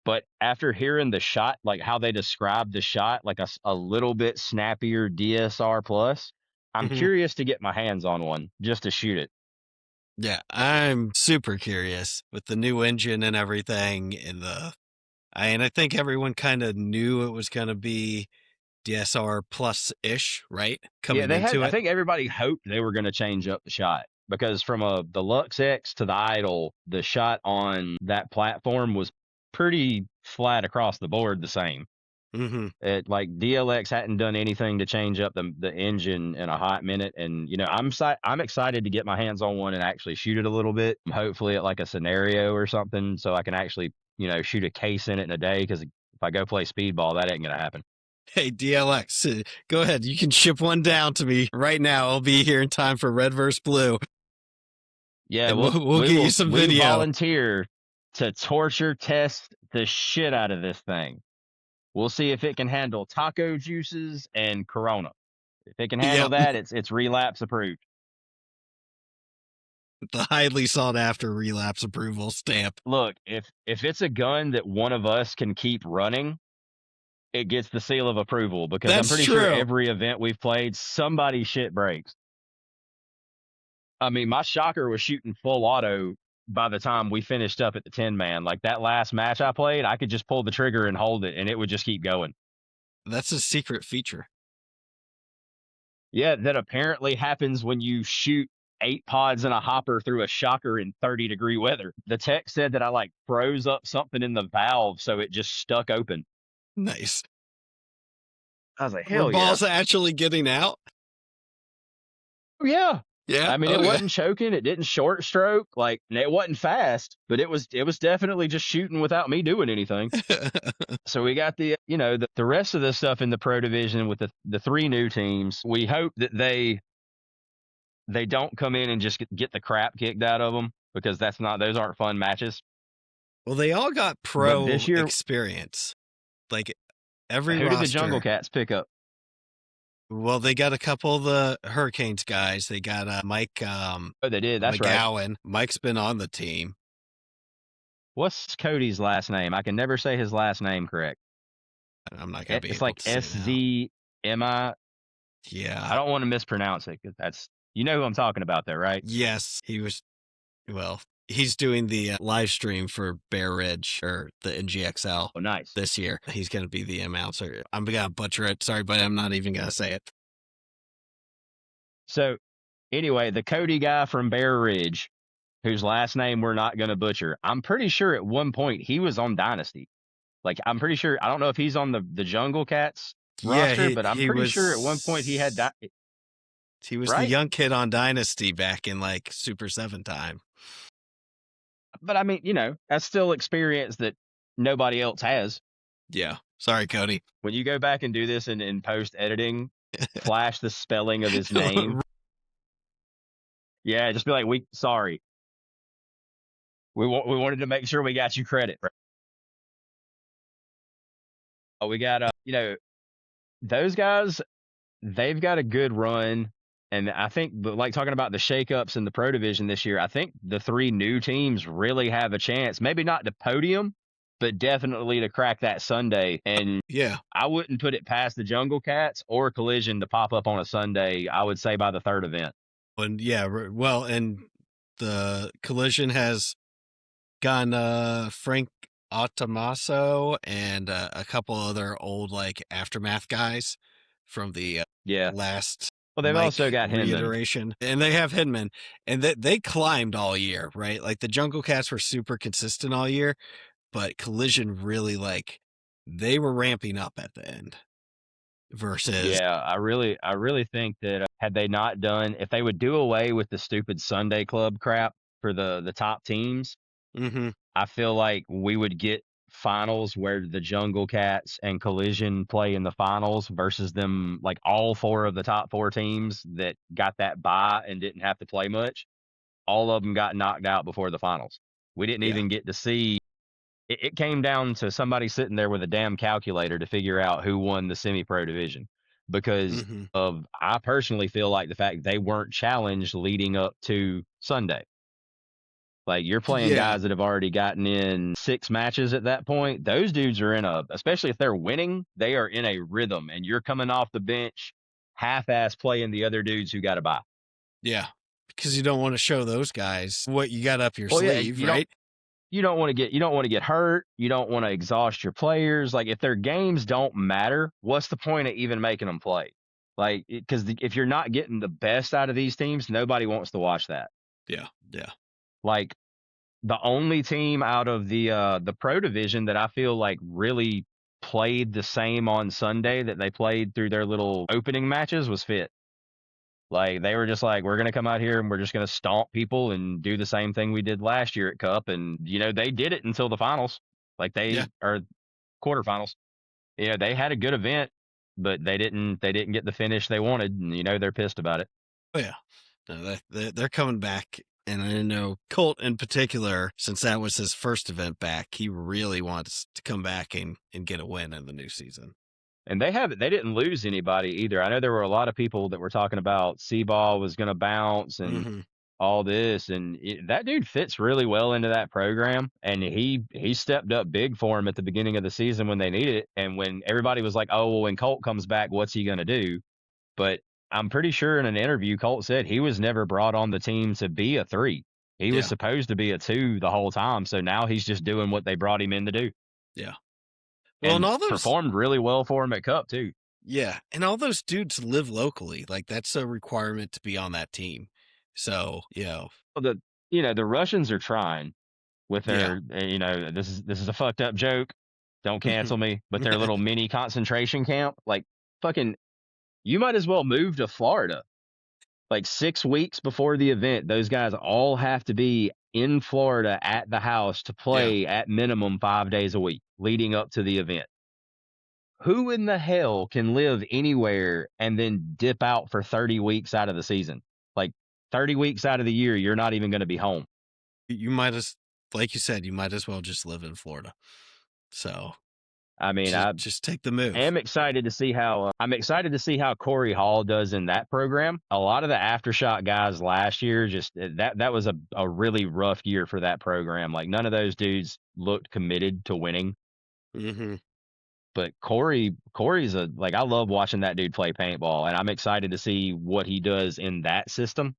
But after hearing the shot, like how they described the shot, like a little bit snappier DSR plus, I'm curious to get my hands on one just to shoot it. Yeah, I'm super curious with the new engine and everything. And I think everyone kind of knew it was going to be DSR plus ish, right? Yeah, Coming into I it. think everybody hoped they were going to change up the shot because from the Lux X to the Idol, the shot on that platform was pretty flat across the board the same. Mm-hmm. It like DLX hadn't done anything to change up the engine in a hot minute, and I'm excited to get my hands on one and actually shoot it a little bit. Hopefully, at like a scenario or something, so I can actually shoot a case in it in a day. Because if I go play speedball, that ain't gonna happen. Hey, DLX, go ahead. You can ship one down to me right now. I'll be here in time for Red vs. Blue. Yeah, And we'll get you some we video. volunteer to torture test the shit out of this thing. We'll see if it can handle taco juices and Corona. If it can handle that, it's relapse approved. The highly sought after relapse approval stamp. Look, if it's a gun that one of us can keep running, it gets the seal of approval because That's I'm pretty true. sure every event we've played, somebody's shit breaks. I mean, my shocker was shooting full auto by the time we finished up at the 10-man. Like that last match I played, I could just pull the trigger and hold it and it would just keep going. That's a secret feature. Yeah, that apparently happens when you shoot 8 pods in a hopper through a shocker in 30-degree weather. The tech said that I like froze up something in the valve so it just stuck open. Nice. I was like, hell Were balls actually getting out? Yeah. Yeah. I mean, It wasn't choking. It didn't short stroke. Like, it wasn't fast, but it was definitely just shooting without me doing anything. So we got the rest of the stuff in the pro division with the 3 new teams. We hope that they don't come in and just get the crap kicked out of them because those aren't fun matches. Well, they all got pro this year, experience. Like every who roster. Did the Jungle Cats pick up? Well, they got a couple of the Hurricanes guys. They got Mike they did. That's McGowan. right. Mike's been on the team. What's Cody's last name? I can never say his last name correct. I'm not going to be It's able like to SZMI. Yeah. I don't want to mispronounce it. You know who I'm talking about though, right? Yes. He's doing the live stream for Bear Ridge or the NGXL. Oh, nice. This year. He's going to be the announcer. I'm going to butcher it. Sorry, but I'm not even going to say it. So anyway, the Cody guy from Bear Ridge, whose last name we're not going to butcher, I'm pretty sure at one point he was on Dynasty. Like, I'm pretty sure, I don't know if he's on the Jungle Cats roster, but I'm pretty sure at one point he had he was the young kid on Dynasty back in like Super 7 time. But I mean, that's still experience that nobody else has. Yeah. Sorry, Cody. When you go back and do this in post editing, flash the spelling of his name. Yeah, just be like, sorry. We wanted to make sure we got you credit. Oh, we got those guys, they've got a good run. And I think, like talking about the shakeups in the pro division this year, I think the 3 new teams really have a chance, maybe not to podium, but definitely to crack that Sunday. And yeah, I wouldn't put it past the Jungle Cats or Collision to pop up on a Sunday, I would say by the 3rd event. And and the Collision has gotten Frank Automaso and a couple other old like Aftermath guys from the last. Well, they've also got reiteration, and they have Hinman, and they climbed all year, right? Like the Jungle Cats were super consistent all year, but Collision really they were ramping up at the end. Versus, I really think that had they not done, if they would do away with the stupid Sunday club crap for the top teams, I feel like we would get finals where the Jungle Cats and Collision play in the finals versus them, like all 4 of the top 4 teams that got that bye and didn't have to play much. All of them got knocked out before the finals. We didn't even get to see. It came down to somebody sitting there with a damn calculator to figure out who won the semi-pro division because I personally feel like the fact they weren't challenged leading up to Sunday. Like, you're playing guys that have already gotten in 6 matches at that point. Those dudes are especially if they're winning, they are in a rhythm, and you're coming off the bench half-ass playing the other dudes who got a bye. Yeah, because you don't want to show those guys what you got up your Well, yeah, sleeve, right? you don't want to get hurt. You don't want to exhaust your players. Like if their games don't matter, what's the point of even making them play? Like because if you're not getting the best out of these teams, nobody wants to watch that. Yeah, yeah, Like the only team out of the pro division that I feel like really played the same on Sunday that they played through their little opening matches was Fit. Like they were just like, we're gonna come out here and we're just gonna stomp people and do the same thing we did last year at Cup, and they did it until the finals, like yeah. or quarterfinals. They had a good event, but they didn't get the finish they wanted, and they're pissed about it. Oh yeah, no, they're coming back, and I know Colt in particular, since that was his first event back, he really wants to come back and get a win in the new season. And they didn't lose anybody either. I know there were a lot of people that were talking about Seaball was going to bounce and Mm-hmm. all this, and that dude fits really well into that program, and he stepped up big for him at the beginning of the season when they needed it, and when everybody was like, oh, well, when Colt comes back, what's he going to do? But I'm pretty sure in an interview, Colt said he was never brought on the team to be a 3. He was Yeah, supposed to be a 2 the whole time, so now he's just doing what they brought him in to do, yeah. Well, and and all those, performed really well for him at Cup too. yeah, and all those dudes live locally. Like that's a requirement to be on that team. So, Well, the Russians are trying with yeah. their this is a fucked up joke. Don't cancel me, but their little mini concentration camp, like fucking, you might as well move to Florida. Like 6 weeks before the event, those guys all have to be in Florida at the house to Yeah. play at minimum 5 days a week leading up to the event. Who in the hell can live anywhere and then dip out for 30 weeks out of the season? Like 30 weeks out of the year, you're not even going to be home. You might as, like you said, you might as well just live in Florida. So I mean, I just take the move. am excited to see how Corey Hall does in that program. A lot of the aftershock guys last year, just that was a really rough year for that program. Like none of those dudes looked committed to winning. Mm-hmm. But Corey's I love watching that dude play paintball, and I'm excited to see what he does in that system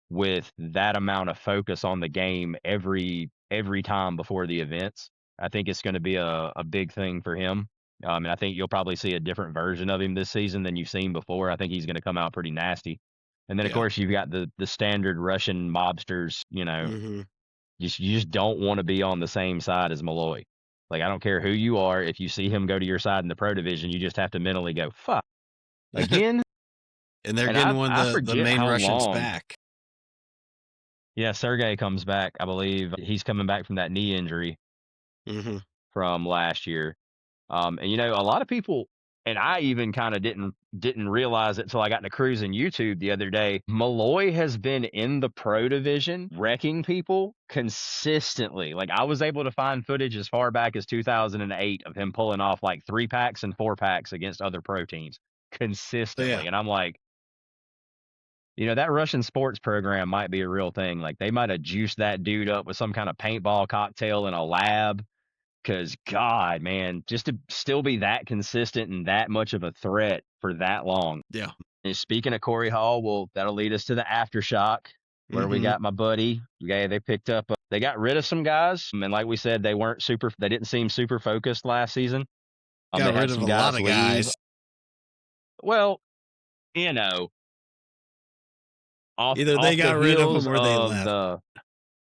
with that amount of focus on the game every time before the events. I think it's going to be a big thing for him. And I think you'll probably see a different version of him this season than you've seen before. I think he's going to come out pretty nasty. And then of Yeah. course you've got the standard Russian mobsters, Mm-hmm. you just don't want to be on the same side as Malloy. Like I don't care who you are, if you see him go to your side in the pro division, you just have to mentally go, fuck, again? And they're And getting one I of the forget main how Russians long. back. Yeah, Sergey comes back. I believe he's coming back from that knee injury Mm-hmm. from last year. And a lot of people, and I even kind of didn't realize it till I got into cruising YouTube the other day. Malloy has been in the pro division wrecking people consistently. Like I was able to find footage as far back as 2008 of him pulling off like 3-packs and 4-packs against other pro teams consistently. So, yeah. And I'm like, that Russian sports program might be a real thing. Like they might have juiced that dude up with some kind of paintball cocktail in a lab. Cause God, man, just to still be that consistent and that much of a threat for that long. Yeah. And speaking of Corey Hall, well, that'll lead us to the aftershock where we Mm-hmm. got my buddy. Okay, they picked up, they got rid of some guys. And like we said, they didn't seem super focused last season. They Got had rid of some a lot of leave. guys. Well, Either they got rid of them or they left.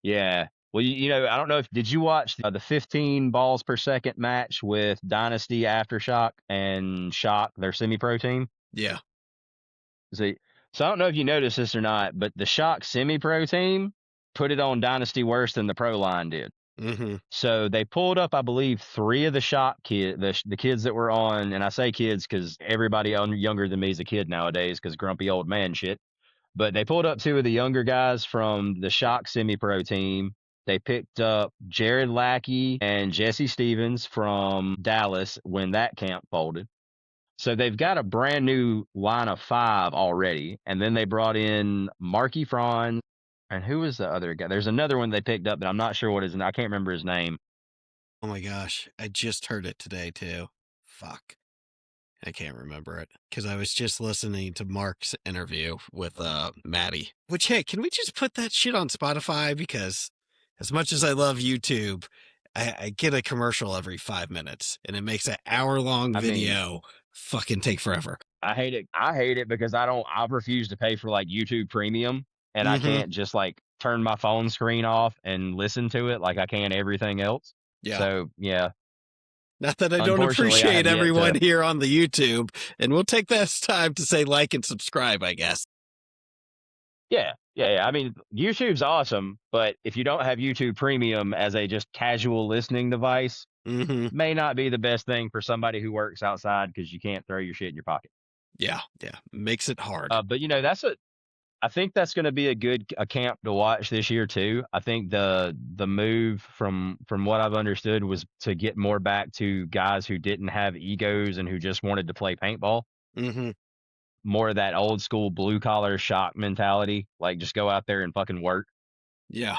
Yeah. Well, I don't know did you watch the 15 balls per second match with Dynasty, Aftershock, and Shock, their semi-pro team? Yeah. See, so I don't know if you noticed this or not, but the Shock semi-pro team put it on Dynasty worse than the pro line did. Mm-hmm. So they pulled up, I believe, 3 of the Shock the kids that were on, and I say kids because everybody younger than me is a kid nowadays because grumpy old man shit. But they pulled up 2 of the younger guys from the Shock semi-pro team. They picked up Jared Lackey and Jesse Stevens from Dallas when that camp folded. So they've got a brand new line of 5 already. And then they brought in Marky Franz. And who was the other guy? There's another one they picked up, but I'm not sure what his name. I can't remember his name. Oh my gosh. I just heard it today too. Fuck. I can't remember it because I was just listening to Mark's interview with Maddie. Which, hey, can we just put that shit on Spotify? Because as much as I love YouTube, I get a commercial every 5 minutes, and it makes an hour-long video fucking take forever. I hate it. I hate it because I refuse to pay for like YouTube Premium, and I can't just like turn my phone screen off and listen to it like I can everything else. Yeah. So yeah. Not that I don't appreciate everyone here on the YouTube, and we'll take this time to say like and subscribe, I guess. Yeah. I mean, YouTube's awesome, but if you don't have YouTube Premium as a just casual listening device, may not be the best thing for somebody who works outside because you can't throw your shit in your pocket. Yeah. Makes it hard. But you know, I think that's going to be a camp to watch this year too. I think the move from what I've understood was to get more back to guys who didn't have egos and who just wanted to play paintball. More of that old school blue collar shock mentality, like just go out there and fucking work. Yeah.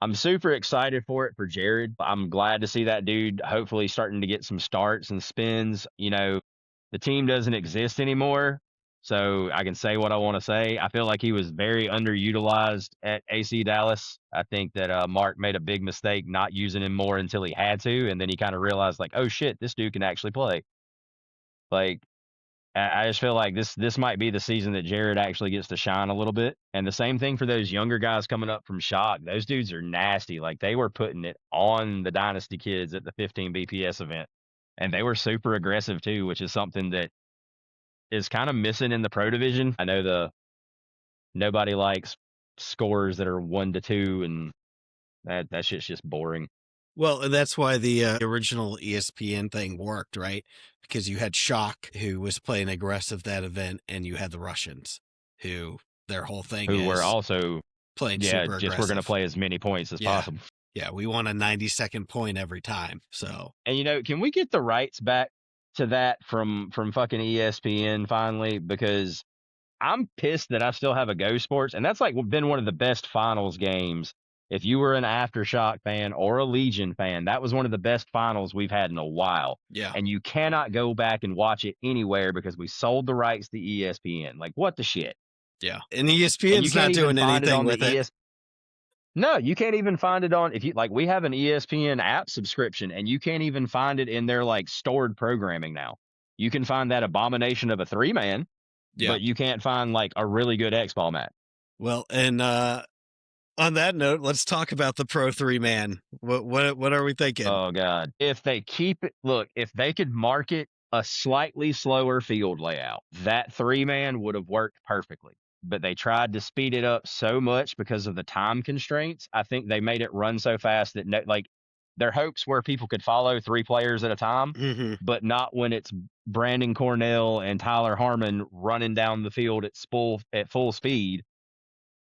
I'm super excited for it for Jared. I'm glad to see that dude hopefully starting to get some starts and spins. You know, the team doesn't exist anymore, so I can say what I want to say. I feel like he was very underutilized at AC Dallas. I think that Mark made a big mistake not using him more until he had to, and then he kind of realized like, oh shit, this dude can actually play. Like, I just feel like this might be the season that Jared actually gets to shine a little bit. And the same thing for those younger guys coming up from Shock. Those dudes are nasty. Like, they were putting it on the Dynasty kids at the 15 BPS event. And they were super aggressive too, which is something that is kind of missing in the pro division. I know nobody likes scores that are 1-2, and that shit's just boring. Well, and that's why the original ESPN thing worked, right? Because you had Shock, who was playing aggressive that event, and you had the Russians, who their whole thing who is were also playing super aggressive. Just we're going to play as many points as possible. Yeah, we want a 90-second point every time. So, and you know, can we get the rights back to that from fucking ESPN finally? Because I'm pissed that I still have a Go Sports, and that's like been one of the best finals games. If you were an Aftershock fan or a Legion fan, that was one of the best finals we've had in a while. Yeah. And you cannot go back and watch it anywhere because we sold the rights to ESPN. Like, what the shit? Yeah. And ESPN's not doing anything with it. No, you can't even find it on, if you like, we have an ESPN app subscription and you can't even find it in their like stored programming now. You can find that abomination of a 3-man, but you can't find like a really good X-Ball match. Well, and on that note, let's talk about the Pro 3-man. What are we thinking? Oh God. If they keep it, look, if they could market a slightly slower field layout, that 3-man would have worked perfectly. But they tried to speed it up so much because of the time constraints. I think they made it run so fast that like their hopes were people could follow 3 players at a time, but not when it's Brandon Cornell and Tyler Harmon running down the field at full speed.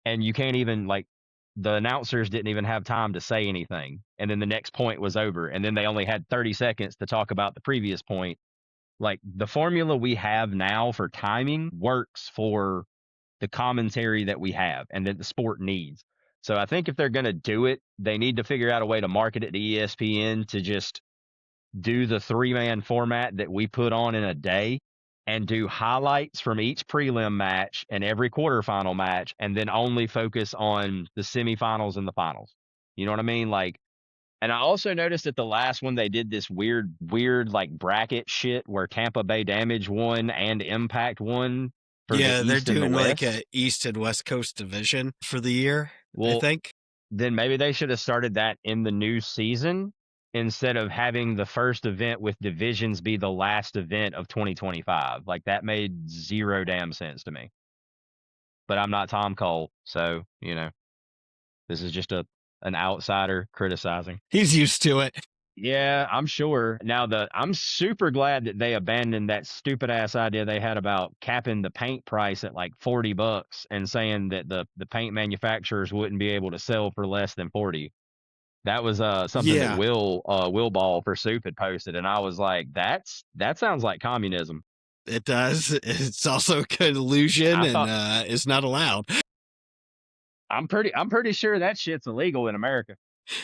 And you can't even, like, the announcers didn't even have time to say anything. And then the next point was over. And then they only had 30 seconds to talk about the previous point. Like, the formula we have now for timing works for the commentary that we have and that the sport needs. So I think if they're going to do it, they need to figure out a way to market it to ESPN to just do the 3-man format that we put on in a day and do highlights from each prelim match and every quarterfinal match, and then only focus on the semifinals and the finals. You know what I mean? Like, and I also noticed that the last one they did this weird like bracket shit where Tampa Bay Damage won and Impact won. Yeah, they're doing like a East and West Coast division for the year, I think. Then maybe they should have started that in the new season instead of having the first event with divisions be the last event of 2025. Like, that made zero damn sense to me. But I'm not Tom Cole, so, you know, this is just an outsider criticizing. He's used to it. Yeah, I'm sure. Now, I'm super glad that they abandoned that stupid ass idea they had about capping the paint price at like $40 and saying that the paint manufacturers wouldn't be able to sell for less than 40. That was something that Will Ball for Soup had posted, and I was like, that sounds like communism. It does. It's also collusion and it's not allowed. I'm pretty sure that shit's illegal in America.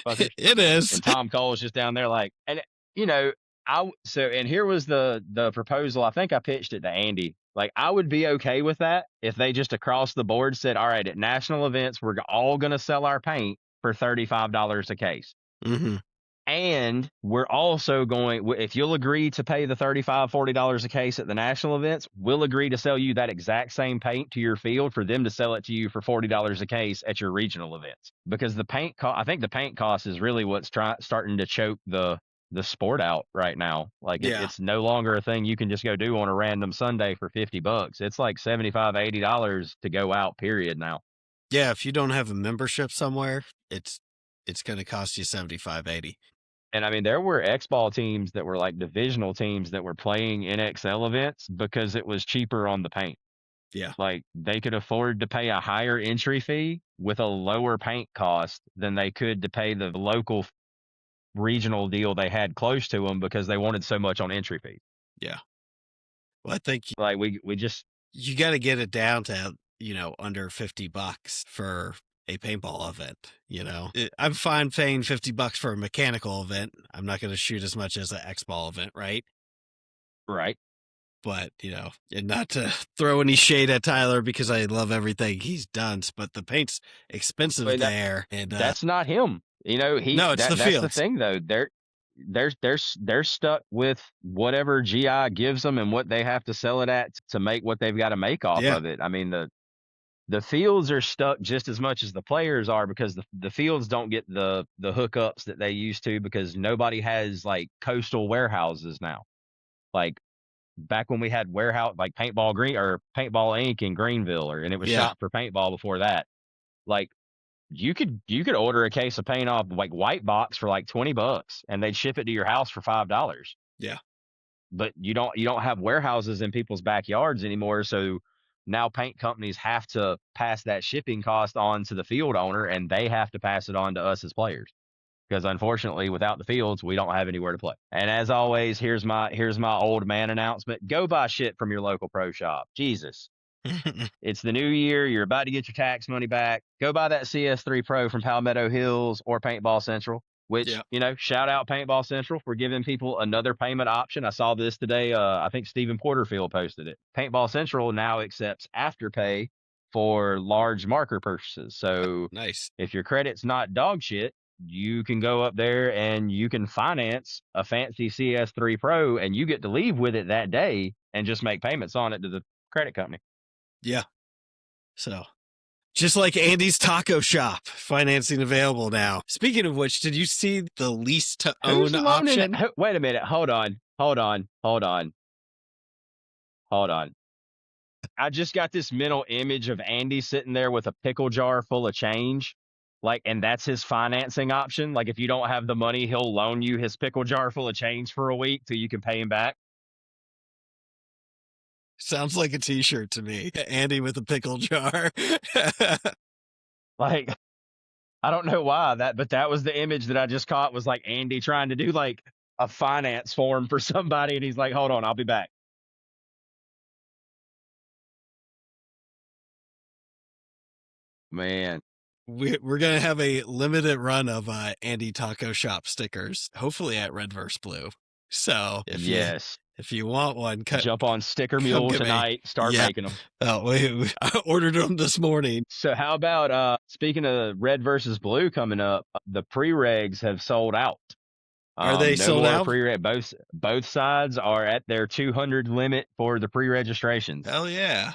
It is. And Tom Cole's just down there like, and you know, And here was the proposal. I think I pitched it to Andy. Like, I would be okay with that if they just across the board said, all right, at national events, we're all going to sell our paint for $35 a case. Mm-hmm. And we're also going, if you'll agree to pay the $35, $40 a case at the national events, we'll agree to sell you that exact same paint to your field for them to sell it to you for $40 a case at your regional events. Because I think the paint cost is really what's starting to choke the sport out right now. Like, it's no longer a thing you can just go do on a random Sunday for $50. It's like $75, $80 to go out, period, now. Yeah, if you don't have a membership somewhere, it's going to cost you $75, $80. And I mean, there were X-ball teams that were like divisional teams that were playing NXL events because it was cheaper on the paint. Yeah. Like, they could afford to pay a higher entry fee with a lower paint cost than they could to pay the local regional deal they had close to them because they wanted so much on entry fee. Yeah. Well, I think like you got to get it down to, under $50 for a paintball event. I'm fine paying $50 for a mechanical event. I'm not going to shoot as much as an X-ball event, right? Right. But, and not to throw any shade at Tyler because I love everything he's done, but the paint's expensive there. And that's not him. No, it's the fields. That's the thing, though. They're stuck with whatever GI gives them and what they have to sell it at to make what they've got to make off of it. I mean, the fields are stuck just as much as the players are because the fields don't get the hookups that they used to because nobody has like coastal warehouses now. Like, back when we had warehouse like Paintball Inc. in Greenville, and it was shop for paintball before that. Like, you could order a case of paint off like White Box for like $20 and they'd ship it to your house for $5. Yeah. But you don't have warehouses in people's backyards anymore. So now paint companies have to pass that shipping cost on to the field owner, and they have to pass it on to us as players. Because unfortunately, without the fields, we don't have anywhere to play. And as always, here's my old man announcement. Go buy shit from your local pro shop. Jesus. It's the new year. You're about to get your tax money back. Go buy that CS3 Pro from Palmetto Hills or Paintball Central, which, shout out Paintball Central for giving people another payment option. I saw this today. I think Stephen Porterfield posted it. Paintball Central now accepts Afterpay for large marker purchases. So nice. If your credit's not dog shit, you can go up there and you can finance a fancy CS3 Pro and you get to leave with it that day and just make payments on it to the credit company. Yeah. So just like Andy's Taco Shop, financing available now. Speaking of which, did you see the lease to own option? Wait a minute. Hold on. I just got this mental image of Andy sitting there with a pickle jar full of change. And that's his financing option. Like, if you don't have the money, he'll loan you his pickle jar full of change for a week till you can pay him back. Sounds like a t-shirt to me. Andy with a pickle jar. Like, I don't know why but that was the image that I just caught, was like Andy trying to do like a finance form for somebody. And he's like, hold on, I'll be back. Man. We're going to have a limited run of Andy Taco Shop stickers, hopefully at Red vs. Blue. So if you want one, jump on Sticker Mule tonight. Start making them. Oh, wait, I ordered them this morning. So how about, speaking of Red versus Blue coming up, the pre-regs have sold out. Are they sold out? Both sides are at their 200 limit for the pre-registrations. Hell yeah.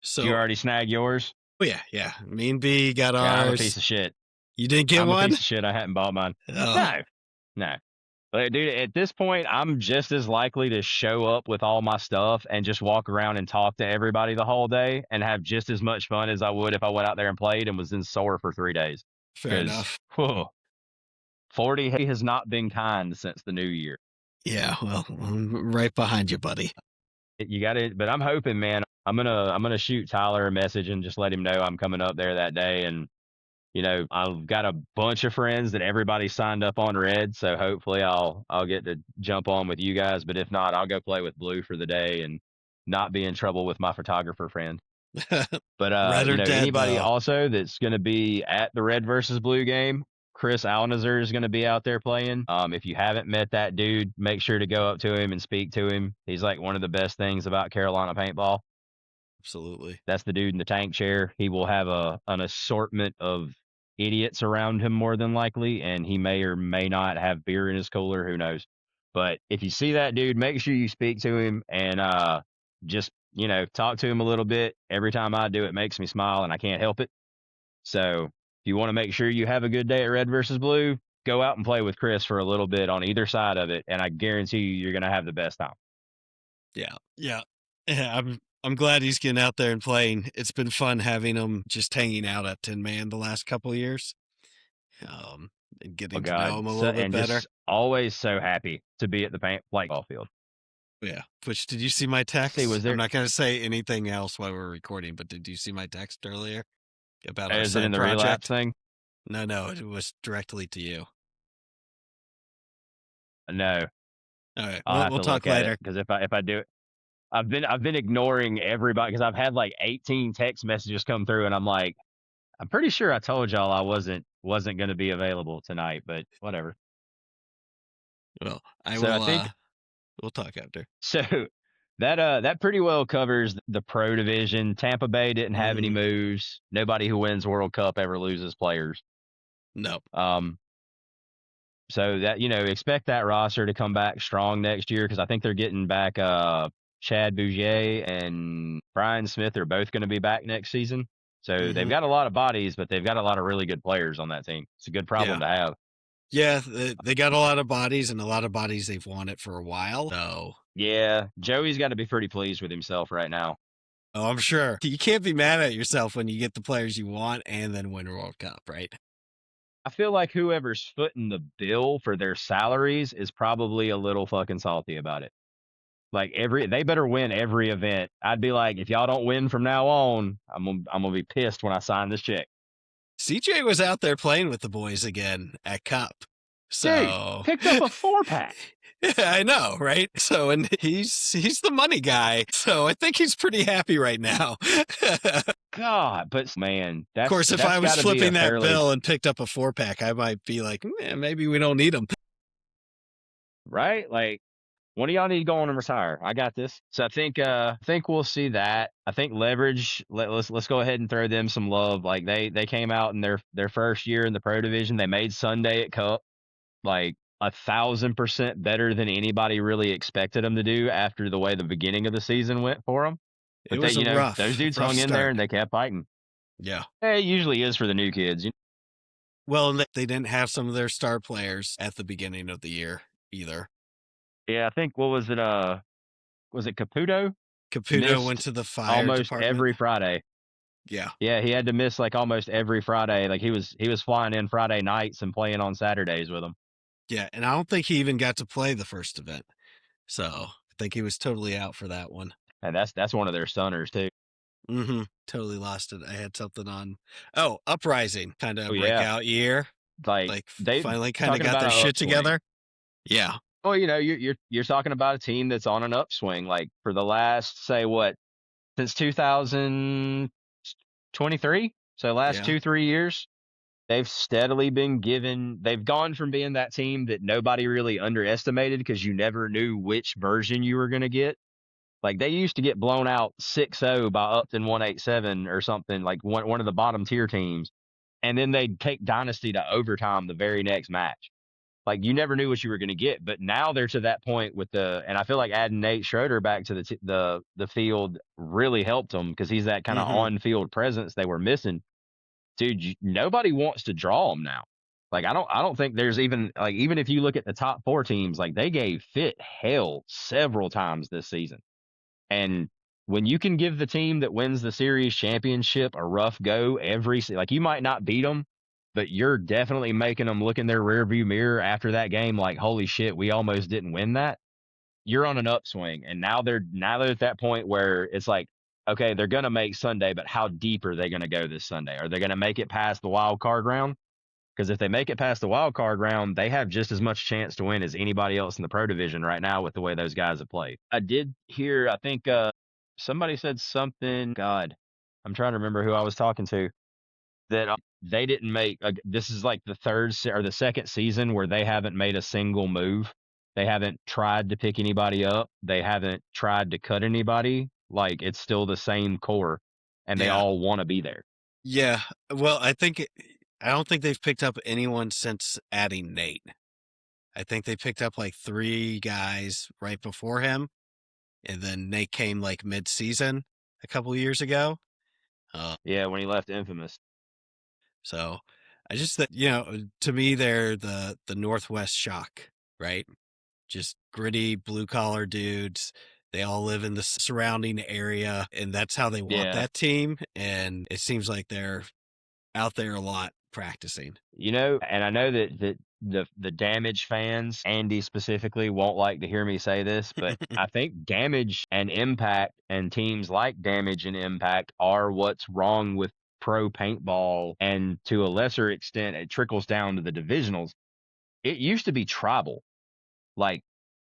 So you already snagged yours? Oh, yeah. Me and B got ours. I'm a piece of shit. You didn't get one? I'm a piece of shit. I hadn't bought mine. Oh. No. But dude, at this point, I'm just as likely to show up with all my stuff and just walk around and talk to everybody the whole day and have just as much fun as I would if I went out there and played and was in sore for 3 days. Fair enough. 40 has not been kind since the new year. Yeah, well, I'm right behind you, buddy. You got it, but I'm hoping, man. I'm gonna shoot Tyler a message and just let him know I'm coming up there that day. And I've got a bunch of friends that everybody signed up on Red, so hopefully I'll get to jump on with you guys. But if not, I'll go play with Blue for the day and not be in trouble with my photographer friend. But anybody also that's going to be at the Red versus Blue game, Chris Alnazer is going to be out there playing. If you haven't met that dude, make sure to go up to him and speak to him. He's like one of the best things about Carolina paintball. Absolutely. That's the dude in the tank chair. He will have an assortment of idiots around him more than likely, and he may or may not have beer in his cooler. Who knows? But if you see that dude, make sure you speak to him and just, talk to him a little bit. Every time I do, it makes me smile, and I can't help it. So if you want to make sure you have a good day at Red versus Blue, go out and play with Chris for a little bit on either side of it, and I guarantee you're going to have the best time. Yeah. I'm glad he's getting out there and playing. It's been fun having him just hanging out at 10 man the last couple of years. And getting to know him a little bit better. Just always so happy to be at the paintball field. Yeah. Which, did you see my text? Was there... I'm not going to say anything else while we're recording, but did you see my text earlier about our Is side it in the project? relapse thing? No, it was directly to you. No. All right, we'll talk later. Because if I do it, I've been ignoring everybody because I've had like 18 text messages come through, and I'm like, I'm pretty sure I told y'all I wasn't going to be available tonight, but whatever. Well, I think we'll talk after. So that pretty well covers the pro division. Tampa Bay didn't have any moves. Nobody who wins World Cup ever loses players. Nope. So that, expect that roster to come back strong next year, because I think they're getting back Chad Bougier and Brian Smith are both going to be back next season. So they've got a lot of bodies, but they've got a lot of really good players on that team. It's a good problem to have. Yeah, they got a lot of bodies, and a lot of bodies they've wanted for a while. So yeah, Joey's got to be pretty pleased with himself right now. Oh, I'm sure. You can't be mad at yourself when you get the players you want and then win a World Cup, right? I feel like whoever's footing the bill for their salaries is probably a little fucking salty about it. Like they better win every event. I'd be like, if y'all don't win from now on, I'm gonna be pissed when I sign this check. CJ was out there playing with the boys again at Cup. So dude, picked up a 4-pack. Yeah, I know, right? So, and he's the money guy. So I think he's pretty happy right now. God, but man, of course, if I was flipping that bill and picked up a 4-pack, I might be like, maybe we don't need him. Right? Like, one of y'all need to go on and retire. I got this. So I think we'll see that. I think Leverage. Let's go ahead and throw them some love. Like they came out in their first year in the pro division. They made Sunday at Cup, like 1,000% better than anybody really expected them to do after the way the beginning of the season went for them. But it was rough. Those dudes hung in there and they kept fighting. Yeah, it usually is for the new kids. Well, they didn't have some of their star players at the beginning of the year either. Yeah, I think, what was it? Was it Caputo? Caputo went to the fire almost department every Friday. Yeah, he had to miss like almost every Friday. Like he was flying in Friday nights and playing on Saturdays with them. Yeah, and I don't think he even got to play the first event, so I think he was totally out for that one. And that's one of their stunners too. Totally lost it. I had something on. Oh, Uprising, kind of breakout year. Like they finally kind of got their shit together. Yeah. Well, you're talking about a team that's on an upswing. Like for the last, say what, since 2023, so last 2-3 years, they've steadily been they've gone from being that team that nobody really underestimated because you never knew which version you were going to get. Like they used to get blown out 6-0 by Upton 187 or something, like one of the bottom tier teams. And then they'd take Dynasty to overtime the very next match. Like you never knew what you were going to get, but now they're to that point and I feel like adding Nate Schroeder back to the field really helped them because he's that kind of on-field presence they were missing. Dude, nobody wants to draw them now. Like I don't think there's even if you look at the top 4 teams, like they gave Fit hell several times this season. And when you can give the team that wins the series championship a rough go like you might not beat them, but you're definitely making them look in their rearview mirror after that game like, holy shit, we almost didn't win that. You're on an upswing. And now they're at that point where it's like, okay, they're going to make Sunday, but how deep are they going to go this Sunday? Are they going to make it past the wild card round? Because if they make it past the wild card round, they have just as much chance to win as anybody else in the pro division right now with the way those guys have played. I did hear, I think somebody said something, God, I'm trying to remember who I was talking to. that they didn't make. This is like the or the second season where they haven't made a single move. They haven't tried to pick anybody up. They haven't tried to cut anybody. Like, it's still the same core, and they Yeah. all want to be there. Yeah. Well, I don't think they've picked up anyone since adding Nate. I think they picked up like 3 guys right before him, and then Nate came like mid-season a couple years ago. Yeah, when he left Infamous. So I just that to me they're the Northwest Shock, right? Just gritty blue collar dudes. They all live in the surrounding area, and that's how they want Yeah. that team. And it seems like they're out there a lot practicing. And I know that the Damage fans, Andy specifically, won't like to hear me say this, but I think Damage and Impact and teams like Damage and Impact are what's wrong with pro paintball, and to a lesser extent, it trickles down to the divisionals. It used to be tribal. Like,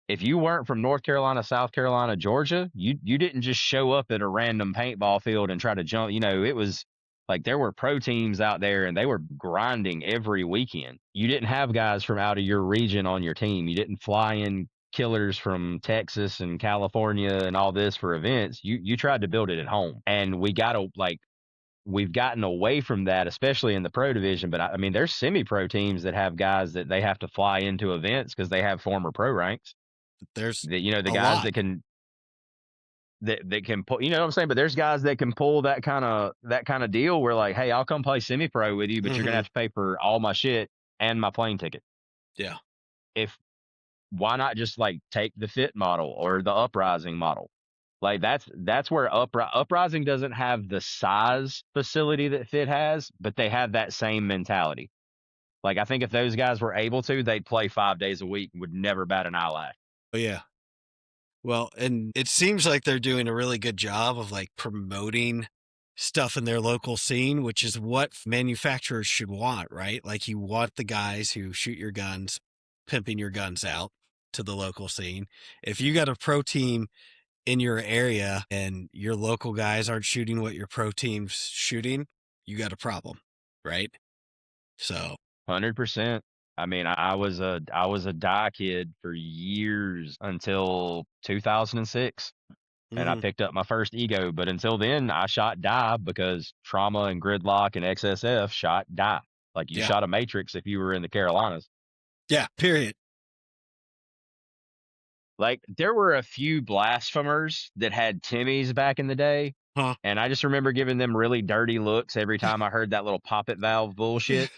if you weren't from North Carolina, South Carolina, Georgia, you didn't just show up at a random paintball field and try to jump. It was like there were pro teams out there and they were grinding every weekend. You didn't have guys from out of your region on your team. You didn't fly in killers from Texas and California and all this for events. You tried to build it at home. And we've gotten away from that, especially in the pro division. But I mean, there's semi-pro teams that have guys that they have to fly into events because they have former pro ranks. There's The a guys lot. that can pull, you know what I'm saying? But there's guys that can pull that kind of deal where, like, hey, I'll come play semi-pro with you, but you're gonna have to pay for all my shit and my plane ticket. Yeah. Why not just like take the Fit model or the Uprising model? Like, that's where Uprising doesn't have the size facility that Fit has, but they have that same mentality. Like, I think if those guys were able to, they'd play 5 days a week and would never bat an eyelash. Oh yeah. Well, and it seems like they're doing a really good job of like promoting stuff in their local scene, which is what manufacturers should want, right? Like, you want the guys who shoot your guns, pimping your guns out to the local scene. If you got a pro team in your area and your local guys aren't shooting what your pro team's shooting, you got a problem, right? So 100%. I mean, I was a die kid for years until 2006, and I picked up my first ego. But until then, I shot die because Trauma and Gridlock and XSF shot die. Like, you yeah, shot a Matrix if you were in the Carolinas. yeah, period. Like, there were a few blasphemers that had Timmys back in the day, Huh. and I just remember giving them really dirty looks every time I heard that little poppet valve bullshit.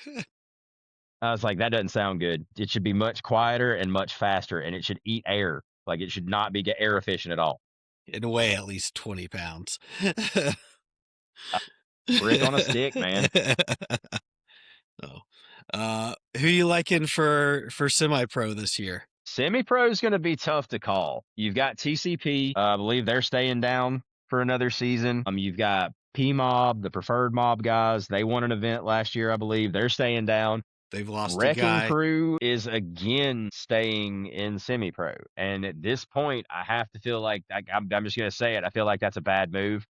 I was like, that doesn't sound good. It should be much quieter and much faster, and it should eat air. Like, it should not be air efficient at all. In a way, at least 20 pounds. Brick on a stick, man. Who you liking for semi-pro this year? Semi-pro is going to be tough to call. You've got TCP. I believe they're staying down for another season. You've got P-Mob, the preferred mob guys. They won an event last year, I believe. They're staying down. They've lost a Wrecking guy. Crew is again staying in semi-pro. And at this point, I have to feel like, I'm just going to say it, I feel like that's a bad move.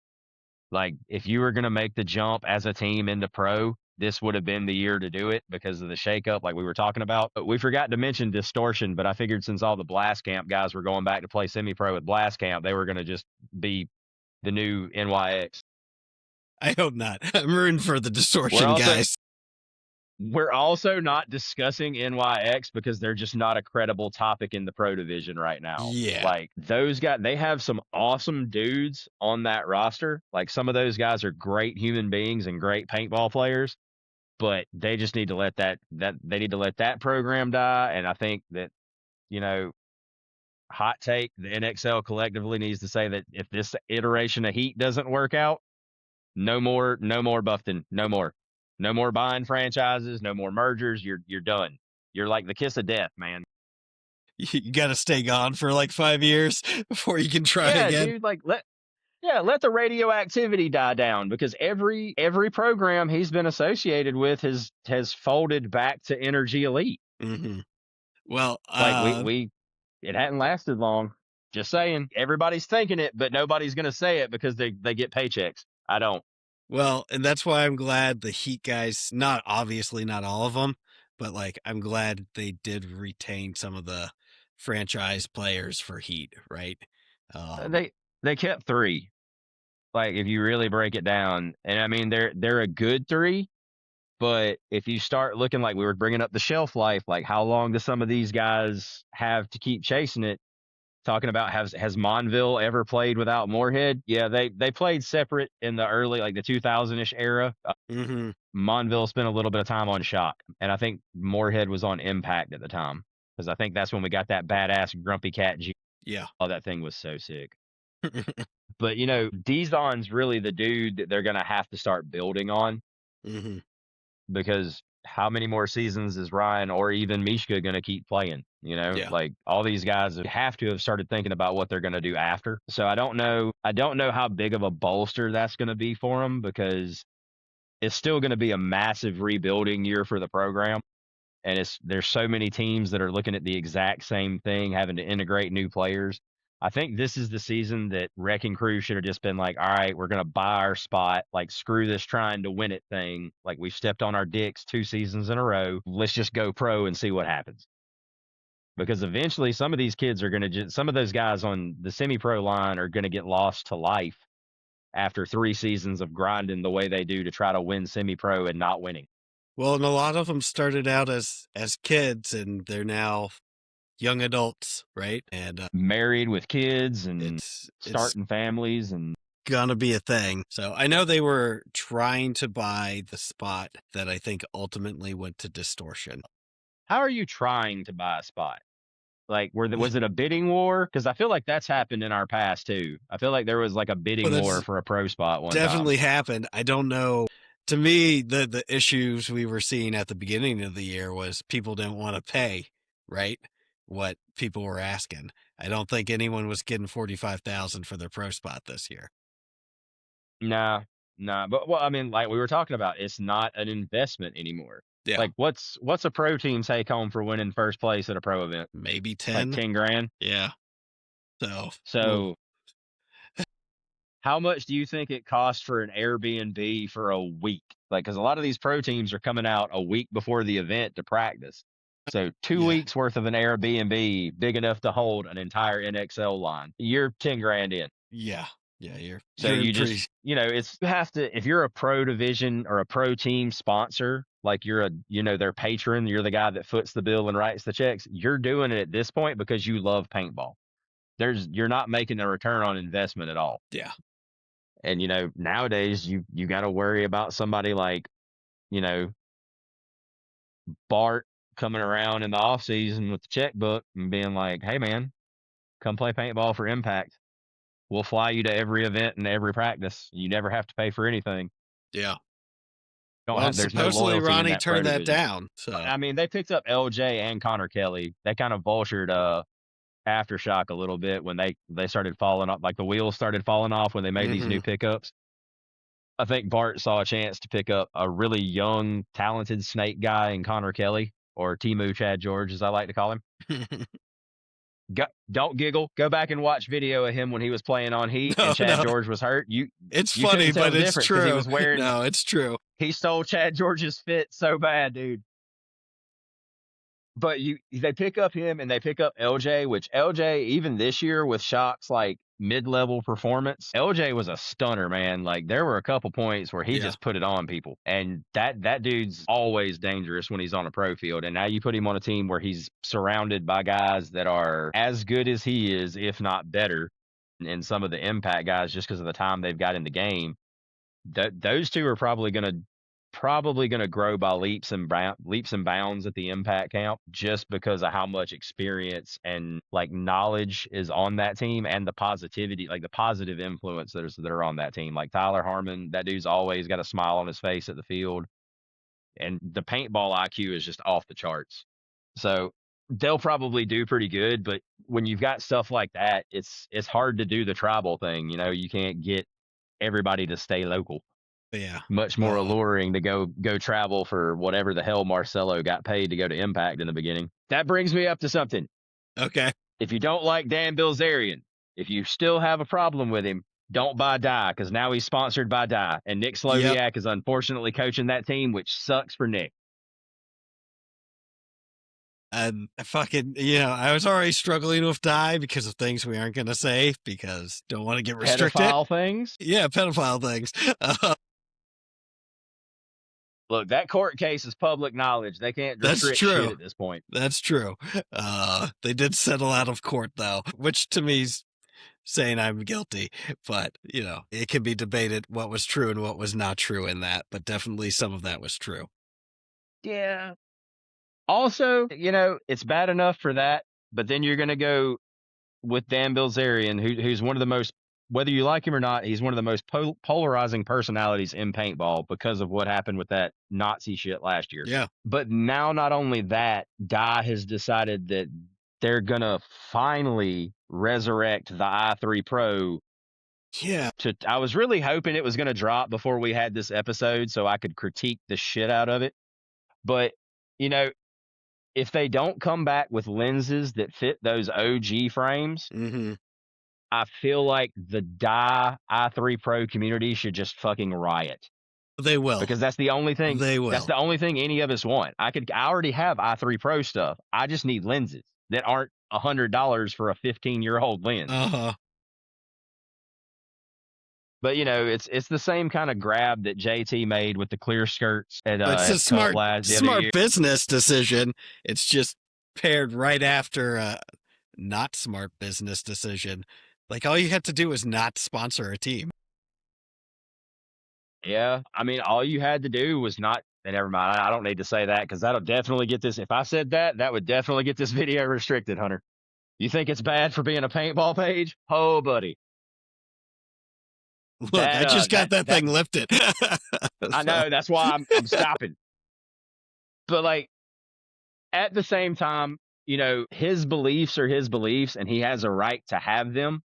Like, if you were going to make the jump as a team into pro, this would have been the year to do it because of the shakeup, like we were talking about. But we forgot to mention Distortion, but I figured since all the Blast Camp guys were going back to play semi-pro at Blast Camp, they were going to just be the new NYX. I hope not. I'm rooting for the Distortion guys. We're also not discussing NYX because they're just not a credible topic in the pro division right now. Yeah. Like, those guys, they have some awesome dudes on that roster. Like, some of those guys are great human beings and great paintball players, but they just need to let that program die. And I think that, hot take, the NXL collectively needs to say that if this iteration of Heat doesn't work out, no more Buffton, no more. No more buying franchises, no more mergers. You're done. You're like the kiss of death, man. You got to stay gone for like 5 years before you can try again. Dude, like let the radioactivity die down, because every program he's been associated with has folded back to Energy Elite. Mm-hmm. Well, like it hadn't lasted long. Just saying, everybody's thinking it, but nobody's gonna say it because they get paychecks. I don't. Well, and that's why I'm glad the Heat guys, not obviously not all of them, but like I'm glad they did retain some of the franchise players for Heat, right? Um, They kept three. Like if you really break it down, and I mean they're a good three, but if you start looking like we were bringing up the shelf life, like how long do some of these guys have to keep chasing it? Talking about has Monville ever played without Moorhead? Yeah, they played separate in the early like the 2000-ish era. mhm. Monville spent a little bit of time on Shock, and I think Moorhead was on Impact at the time because I think that's when we got that badass Grumpy Cat G. Yeah. Oh, that thing was so sick. But you know, Dizon's really the dude that they're gonna have to start building on hmm because how many more seasons is Ryan or even Mishka gonna keep playing? You know, Yeah. like all these guys have to have started thinking about what they're gonna do after. So I don't know. I don't know how big of a bolster that's gonna be for them because it's still gonna be a massive rebuilding year for the program. And there's so many teams that are looking at the exact same thing, having to integrate new players. I think this is the season that Wrecking Crew should have just been like, all right, we're gonna buy our spot. Like, screw this trying to win it thing. Like, we've stepped on our dicks 2 seasons in a row. Let's just go pro and see what happens. Because eventually, some of these kids are gonna just some of those guys on the semi-pro line are gonna get lost to life after 3 seasons of grinding the way they do to try to win semi-pro and not winning. Well, and a lot of them started out as kids, and they're now young adults, right? And Married with kids and it's starting families and gonna be a thing. So I know they were trying to buy the spot that I think ultimately went to Distortion. how are you trying to buy a spot? Like, was it a bidding war? Because I feel like that's happened in our past too. I feel like there was like a bidding Well, war that's for a pro spot one time. definitely happened. I don't know. To me, the issues we were seeing at the beginning of the year was people didn't want to pay, right? What people were asking. I don't think anyone was getting 45,000 for their pro spot this year. Nah, nah. But well, I mean, like we were talking about, it's not an investment anymore. Yeah, Like, what's a pro team take home for winning first place at a pro event? maybe Like 10. 10 grand. Yeah. So, well, So how much do you think it costs for an Airbnb for a week? Like, because a lot of these pro teams are coming out a week before the event to practice. So 2 yeah, weeks worth of an Airbnb big enough to hold an entire NXL line. You're 10 grand in. yeah, yeah. So You're in you pretty. just, it's you have to, if you're a pro division or a pro team sponsor, like you're their patron, you're the guy that foots the bill and writes the checks. You're doing it at this point because you love paintball. You're not making a return on investment at all. Yeah. And nowadays you got to worry about somebody like, you know, Bart coming around in the off season with the checkbook and being like, "Hey man, come play paintball for Impact. We'll fly you to every event and every practice. You never have to pay for anything. Yeah. Don't Well, have and there's no supposedly loyalty in Ronnie that pro turned that division." down. So, I mean, they picked up LJ and Connor Kelly. They kind of vultured Aftershock a little bit when they started falling off, like the wheels started falling off when they made these new mhm. pickups. I think Bart saw a chance to pick up a really young, talented snake guy in Connor Kelly, or Timu Chad George, as I like to call him. Don't giggle. Go back and watch video of him when he was playing on Heat and No, Chad no. George was hurt. You It's you funny, couldn't tell but the it's difference because he true. was wearing. No, it's true. He stole Chad George's fit so bad, dude. But they pick up him and they pick up LJ, which LJ, even this year with Shock's like mid-level performance, LJ was a stunner, man. Like there were a couple points where he Yeah. just put it on people. And that dude's always dangerous when he's on a pro field. And now you put him on a team where he's surrounded by guys that are as good as he is, if not better, and some of the impact guys just because of the time they've got in the game. Those two are probably going to grow by leaps and bounds at the impact camp just because of how much experience and like knowledge is on that team and the positivity, like the positive influence that are on that team. Like Tyler Harmon, that dude's always got a smile on his face at the field, and the paintball IQ is just off the charts. So they'll probably do pretty good, but when you've got stuff like that, it's hard to do the tribal thing. You can't get everybody to stay local. Yeah. Much more alluring to go travel for whatever the hell Marcelo got paid to go to Impact in the beginning. That brings me up to something. Okay. If you don't like Dan Bilzerian, if you still have a problem with him, don't buy Dye, because now he's sponsored by Dye. And Nick Sloviak is unfortunately coaching that team, which sucks for Nick. And fucking, I was already struggling with Dye because of things we aren't going to say because don't want to get restricted. Pedophile things? Yeah, pedophile things. Look, that court case is public knowledge. They can't restrict shit at this point. That's true. They did settle out of court, though, which to me is saying I'm guilty. But, it can be debated what was true and what was not true in that. But definitely some of that was true. Yeah. Also, it's bad enough for that. But then you're going to go with Dan Bilzerian, who's one of the most, whether you like him or not, he's one of the most polarizing personalities in paintball because of what happened with that Nazi shit last year. Yeah. But now, not only that, Dye has decided that they're going to finally resurrect the i3 Pro. Yeah. I was really hoping it was going to drop before we had this episode so I could critique the shit out of it. But, if they don't come back with lenses that fit those OG frames, I feel like the Dye i3 Pro community should just fucking riot. They will. Because that's the only thing. They will. That's the only thing any of us want. I already have i3 Pro stuff. I just need lenses that aren't $100 for a 15-year-old lens. But it's the same kind of grab that JT made with the clear skirts. It's a smart business decision. It's just paired right after a not smart business decision. Like all you had to do was not sponsor a team. Yeah, I mean, all you had to do was not. And never mind. I don't need to say that because that'll definitely get this. If I said that, that would definitely get this video restricted, Hunter. You think it's bad for being a paintball page? Oh, buddy. Look, I just got that thing lifted. I know. That's why I'm stopping. But at the same time, his beliefs are his beliefs and he has a right to have them.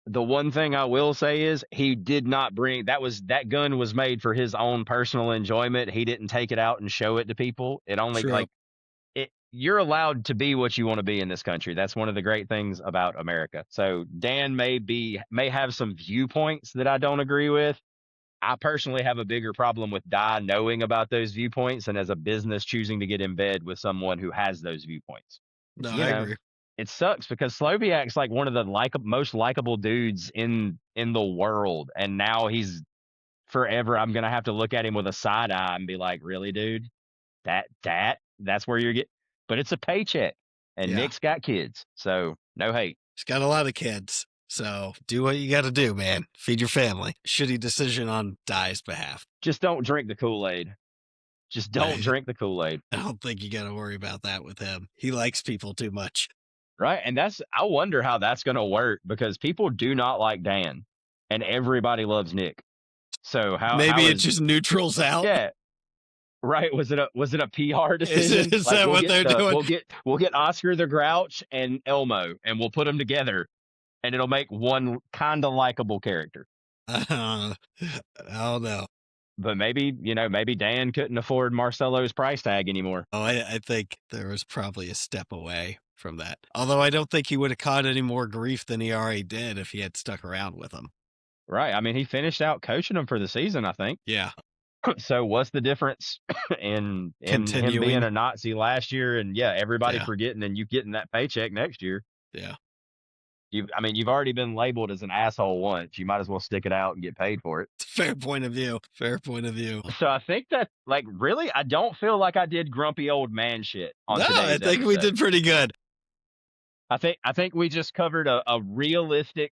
The one thing I will say is he did not bring that gun was made for his own personal enjoyment. He didn't take it out and show it to people. It only you're allowed to be what you want to be in this country. That's one of the great things about America. So Dan may have some viewpoints that I don't agree with. I personally have a bigger problem with Dye knowing about those viewpoints and as a business choosing to get in bed with someone who has those viewpoints. No, I agree. It sucks because Sloviak's like one of the most likable dudes in the world. And now he's forever. I'm going to have to look at him with a side eye and be like, really, dude, that's where you're getting. But it's a paycheck, and Nick's got kids, so no hate. He's got a lot of kids, so do what you got to do, man. Feed your family. Shitty decision on Dye's behalf. Just don't drink the Kool-Aid. Just don't drink the Kool-Aid. I don't think you got to worry about that with him. He likes people too much. Right, and I wonder how that's going to work because people do not like Dan, and everybody loves Nick. So it just neutrals out? Yeah. Right. Was it a PR decision? Is that what they're doing? We'll get Oscar the Grouch and Elmo and we'll put them together and it'll make one kind of likable character. Oh no. But maybe Dan couldn't afford Marcelo's price tag anymore. Oh, I think there was probably a step away from that. Although I don't think he would have caught any more grief than he already did if he had stuck around with him. Right. I mean, he finished out coaching them for the season, I think. Yeah. So what's the difference in him being a Nazi last year and everybody forgetting and you getting that paycheck next year? Yeah. You've already been labeled as an asshole once. You might as well stick it out and get paid for it. Fair point of view. So I think that really, I don't feel like I did grumpy old man shit on today's episode. I think we did pretty good. I think we just covered a realistic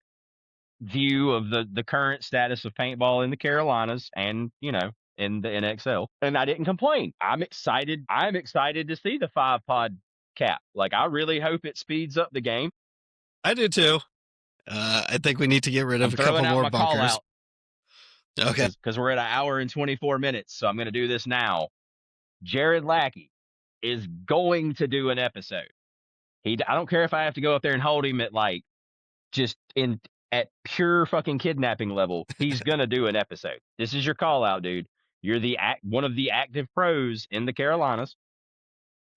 view of the current status of paintball in the Carolinas and, in the NXL, and I didn't complain. I'm excited to see the 5-pod cap. I really hope it speeds up the game. I do too. I think we need to get rid of a couple more bunkers. Okay. Because we're at an hour and 24 minutes, so I'm going to do this now. Jared Lackey is going to do an episode. I don't care if I have to go up there and hold him at at pure fucking kidnapping level. He's going to do an episode. This is your call out, dude. You're one of the active pros in the Carolinas.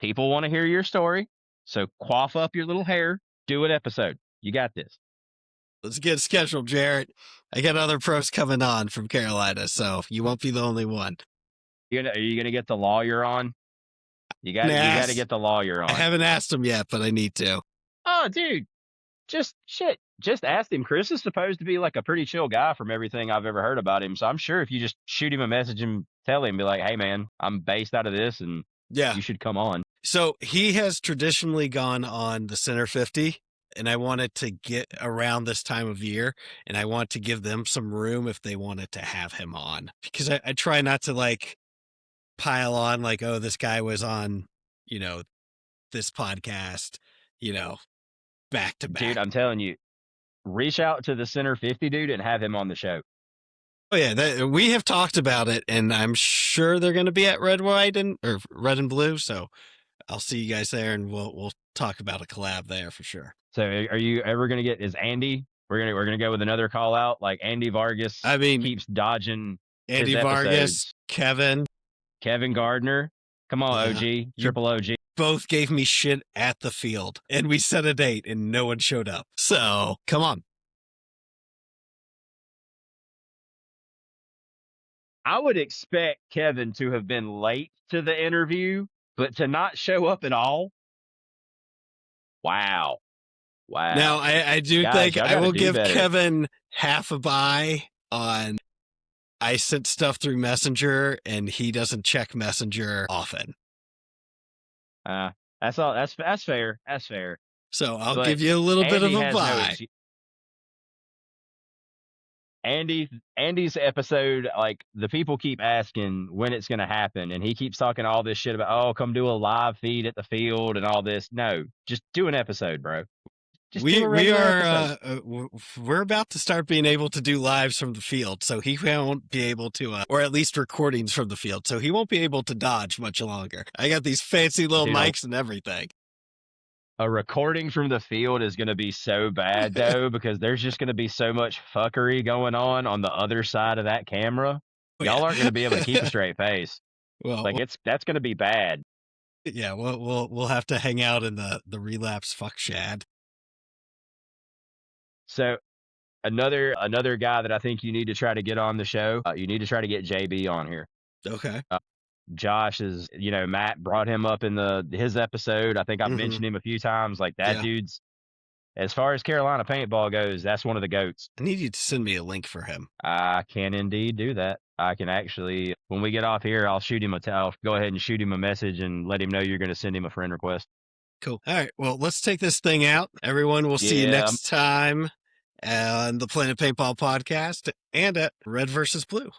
People want to hear your story. So quaff up your little hair. Do an episode. You got this. Let's get scheduled, Jarrett. I got other pros coming on from Carolina, so you won't be the only one. Are you gonna get the lawyer on? You got to get the lawyer on. I haven't asked him yet, but I need to. Oh, dude, just ask him. Chris is supposed to be like a pretty chill guy from everything I've ever heard about him. So I'm sure if you just shoot him a message and tell him, be like, hey man, I'm based out of this and you should come on. So he has traditionally gone on the Center 50, and I wanted to get around this time of year, and I want to give them some room if they wanted to have him on, because I try not to like pile on like, oh, this guy was on, this podcast, back to back. Dude, I'm telling you, reach out to the Center 50 dude and have him on the show. Oh yeah, we have talked about it, and I'm sure they're going to be at Red and Blue. So I'll see you guys there, and we'll talk about a collab there for sure. So are you ever going to get? Is Andy? We're gonna go with another call out. Like Andy Vargas. I mean, keeps dodging. Andy Vargas, Kevin Gardner. Come on, OG, triple OG. Both gave me shit at the field, and we set a date, and no one showed up. So come on. I would expect Kevin to have been late to the interview, but to not show up at all. Wow. Now, I do think I will give Kevin half a buy on I sent stuff through Messenger, and he doesn't check Messenger often. That's all. That's fair. That's fair. So I'll give you a little bit of a buy. Andy's episode, like the people keep asking when it's going to happen, and he keeps talking all this shit about, oh, come do a live feed at the field and all this. No, just do an episode, bro. We're about to start being able to do lives from the field, so he won't be able to, or at least recordings from the field, so he won't be able to dodge much longer. I got these fancy little mics and everything. A recording from the field is going to be so bad, though, because there's just going to be so much fuckery going on the other side of that camera. Y'all aren't going to be able to keep a straight face. Well, that's going to be bad. Yeah, we'll have to hang out in the relapse fuck shad. So another guy that I think you need to try to get on the show, you need to try to get JB on here. Okay. Josh is, Matt brought him up in his episode. I think I've mentioned him a few times. Like that dude's, as far as Carolina paintball goes, that's one of the GOATs. I need you to send me a link for him. I can indeed do that. I can actually, when we get off here, I'll go ahead and shoot him a message and let him know you're going to send him a friend request. Cool. All right. Well, let's take this thing out. Everyone, we'll see you next time on the Planet Paintball Podcast and at Red versus Blue.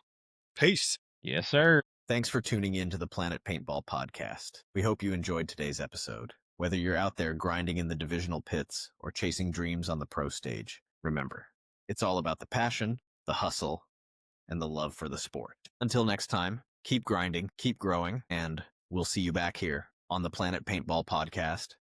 Peace. Yes, sir. Thanks for tuning in to the Planet Paintball Podcast. We hope you enjoyed today's episode. Whether you're out there grinding in the divisional pits or chasing dreams on the pro stage, remember, it's all about the passion, the hustle, and the love for the sport. Until next time, keep grinding, keep growing, and we'll see you back here on the Planet Paintball Podcast